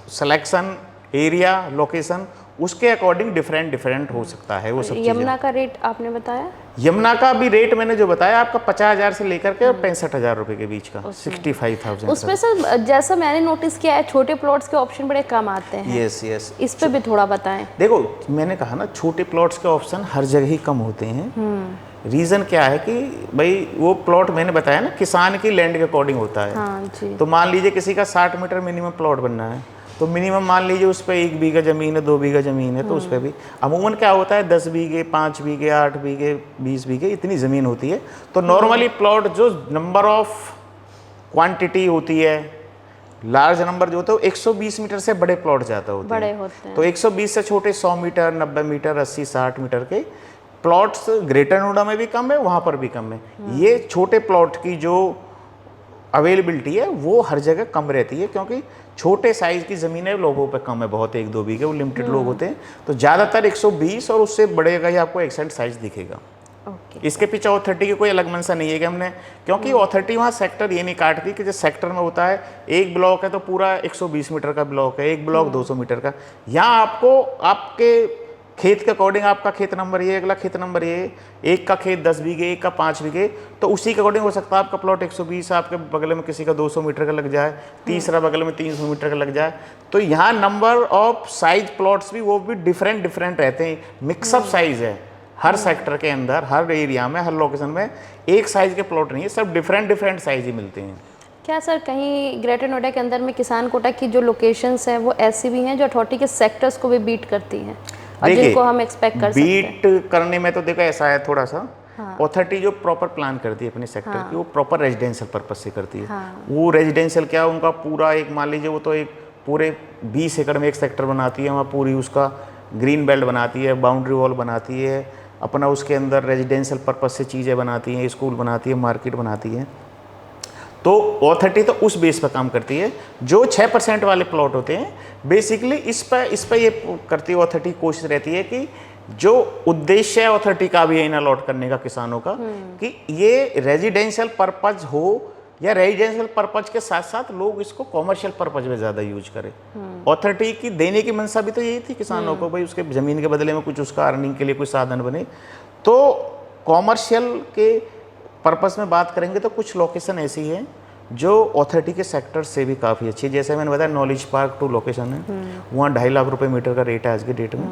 Speaker 2: सिलेक्शन, एरिया, लोकेशन, उसके अकॉर्डिंग डिफरेंट हो सकता है वो सब चीज़ें।
Speaker 1: यमुना का रेट आपने बताया?
Speaker 2: यमुना का भी रेट मैंने जो बताया आपका 50,000 से लेकर के 65,000 रुपए के बीच का, 65,000।
Speaker 1: उसमें सर जैसा मैंने नोटिस किया है छोटे प्लॉट्स के ऑप्शन बड़े कम आते हैं।
Speaker 2: यस।
Speaker 1: इस पे भी थोड़ा बताएं।
Speaker 2: देखो मैंने कहा ना, छोटे प्लॉट्स के ऑप्शन हर जगह ही कम होते हैं। रीज़न क्या है कि भाई वो प्लॉट मैंने बताया ना किसान की लैंड के अकॉर्डिंग होता है।
Speaker 1: हाँ जी।
Speaker 2: तो मान लीजिए किसी का 60 मीटर मिनिमम प्लॉट बनना है, तो मिनिमम मान लीजिए उस पर 1 बीघा ज़मीन है, 2 बीघा ज़मीन है, तो उस पर भी अमूमन क्या होता है 10 बीघे, 5 बीघे, 8 बीघे, 20 बीघे इतनी ज़मीन होती है। तो नॉर्मली प्लॉट जो नंबर ऑफ क्वांटिटी होती है, लार्ज नंबर जो होता है, 120 मीटर से बड़े प्लॉट ज़्यादा होते हैं। तो 120 से छोटे 100 मीटर, 90 मीटर, 80, 60 मीटर के प्लॉट्स ग्रेटर नोएडा में भी कम है, वहाँ पर भी कम है। ये छोटे प्लॉट की जो अवेलेबिलिटी है वो हर जगह कम रहती है, क्योंकि छोटे साइज़ की ज़मीनें लोगों पे कम है, बहुत 1-2 बीघे, वो लिमिटेड लोग होते हैं। तो ज़्यादातर 120 और उससे बढ़ेगा ही आपको एक्सेंट साइज़ दिखेगा। इसके पीछे अथॉरिटी की कोई अलग मंशा नहीं है कि हमने, क्योंकि अथॉरिटी वहाँ सेक्टर ये नहीं काटती कि जो सेक्टर में होता है एक ब्लॉक है तो पूरा 120 मीटर का ब्लॉक है, एक ब्लॉक 200 मीटर का। यहाँ आपको आपके खेत के अकॉर्डिंग, आपका खेत नंबर ये, अगला खेत नंबर ये, एक का खेत 10 बीघे, एक का 5 बीघे, तो उसी के अकॉर्डिंग हो सकता है आपका प्लॉट 120, आपके बगल में किसी का 200 मीटर का लग जाए, तीसरा बगल में 300 मीटर का लग जाए। तो यहाँ नंबर ऑफ साइज प्लॉट्स भी वो भी डिफरेंट रहते हैं, मिक्सअप साइज है हर सेक्टर के अंदर, हर एरिया में, हर लोकेशन में एक साइज के प्लॉट नहीं है, सब डिफरेंट साइज ही मिलते हैं।
Speaker 1: क्या सर कहीं ग्रेटर नोएडा के अंदर में किसान कोटा की जो लोकेशंस हैं वो ऐसी भी हैं जो अथॉरिटी के सेक्टर्स को भी बीट करती हैं और जिनको हम एक्सपेक्ट कर सकते हैं?
Speaker 2: बीट करने में तो देखो ऐसा है थोड़ा सा, अथॉरिटी जो प्रॉपर प्लान करती है अपने सेक्टर की, वो प्रॉपर रेजिडेंशियल पर्पज से करती है। वो रेजिडेंशियल क्या, उनका पूरा एक मान लीजिए वो तो एक पूरे 20 एकड़ में एक सेक्टर बनाती है, वहाँ पूरी उसका ग्रीन बेल्ट बनाती है, बाउंड्री वॉल बनाती है, अपना उसके अंदर रेजिडेंशियल पर्पज से चीज़ें बनाती हैं, स्कूल बनाती है, मार्केट बनाती है। तो अथॉरिटी तो उस बेस पर काम करती है। जो 6% वाले प्लॉट होते हैं बेसिकली इस पर ये करती है अथॉरिटी, कोशिश रहती है कि जो उद्देश्य है अथॉरिटी का भी है अलॉट करने का किसानों का, कि ये रेजिडेंशियल पर्पज हो या रेजिडेंशियल पर्पज के साथ साथ लोग इसको कॉमर्शियल पर्पज में ज़्यादा यूज करें। अथॉरिटी की देने की मंशा भी तो यही थी किसानों को, भाई उसके ज़मीन के बदले में कुछ उसका अर्निंग के लिए कोई साधन बने। तो कॉमर्शियल के पर्पस में बात करेंगे तो कुछ लोकेशन ऐसी है जो अथॉरिटी के सेक्टर से भी काफ़ी अच्छी है। जैसे मैंने बताया नॉलेज पार्क 2 लोकेशन है, वहाँ 2.5 लाख रुपए मीटर का रेट है आज के डेट में,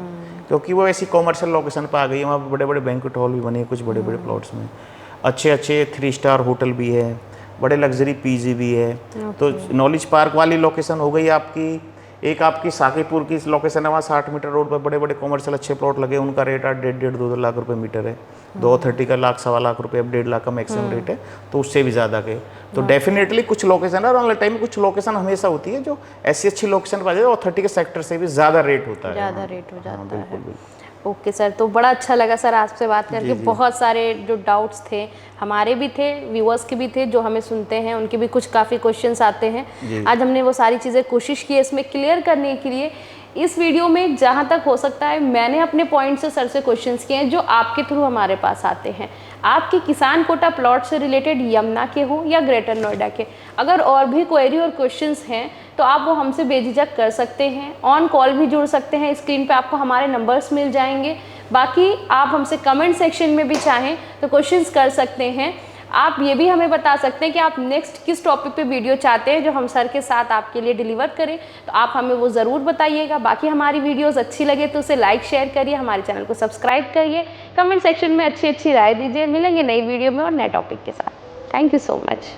Speaker 2: क्योंकि वो ऐसी कॉमर्शियल लोकेशन पर आ गई है। वहाँ बड़े बड़े बैंक्वेट हॉल भी बने हैं कुछ बड़े बड़े प्लॉट्स में, अच्छे 3 स्टार होटल भी है, बड़े लग्जरी पीजी भी है। तो नॉलेज पार्क वाली लोकेशन हो गई आपकी। एक आपकी साकीपुर की लोकेशन है, वहाँ 60 मीटर रोड पर बड़े बड़े कॉमर्शियल अच्छे प्लॉट लगे, उनका रेट 1.5-2 लाख रुपए मीटर है। 2 अथॉरिटी का 1.5 लाख रुपए, अब 1.5 लाख का मैक्सिमम रेट है, तो उससे भी ज़्यादा के। तो डेफिनेटली कुछ लोकेशन है, और ऑनलाइन टाइम में कुछ लोकेशन हमेशा होती है जो ऐसी अच्छी लोकेशन पर जाए, ऑथेंटिक सेक्टर से भी ज़्यादा रेट होता है,
Speaker 1: ज़्यादा रेट हो जाता
Speaker 2: बिल्कुल
Speaker 1: है।
Speaker 2: बिल्कुल।
Speaker 1: ओके सर, तो बड़ा अच्छा लगा सर आपसे बात करके।
Speaker 2: जी।
Speaker 1: बहुत सारे जो डाउट्स थे हमारे भी थे, व्यूअर्स के भी थे, जो हमें सुनते हैं उनके भी कुछ काफ़ी क्वेश्चंस आते हैं। आज हमने वो सारी चीज़ें कोशिश की है इसमें क्लियर करने के लिए। इस वीडियो में जहाँ तक हो सकता है मैंने अपने पॉइंट से सर से क्वेश्चंस किए हैं जो आपके थ्रू हमारे पास आते हैं। आपके किसान कोटा प्लॉट से रिलेटेड यमुना के हो या ग्रेटर नोएडा के, अगर और भी क्वेरी और क्वेश्चंस हैं तो आप वो हमसे बेझिझक कर सकते हैं। ऑन कॉल भी जुड़ सकते हैं, स्क्रीन पे आपको हमारे नंबर्स मिल जाएंगे। बाकी आप हमसे कमेंट सेक्शन में भी चाहें तो क्वेश्चंस कर सकते हैं। आप ये भी हमें बता सकते हैं कि आप नेक्स्ट किस टॉपिक पे वीडियो चाहते हैं जो हम सर के साथ आपके लिए डिलीवर करें, तो आप हमें वो ज़रूर बताइएगा। बाकी हमारी वीडियोस अच्छी लगे तो उसे लाइक शेयर करिए, हमारे चैनल को सब्सक्राइब करिए, कमेंट सेक्शन में अच्छी अच्छी राय दीजिए। मिलेंगे नई वीडियो में और नए टॉपिक के साथ। Thank you so much.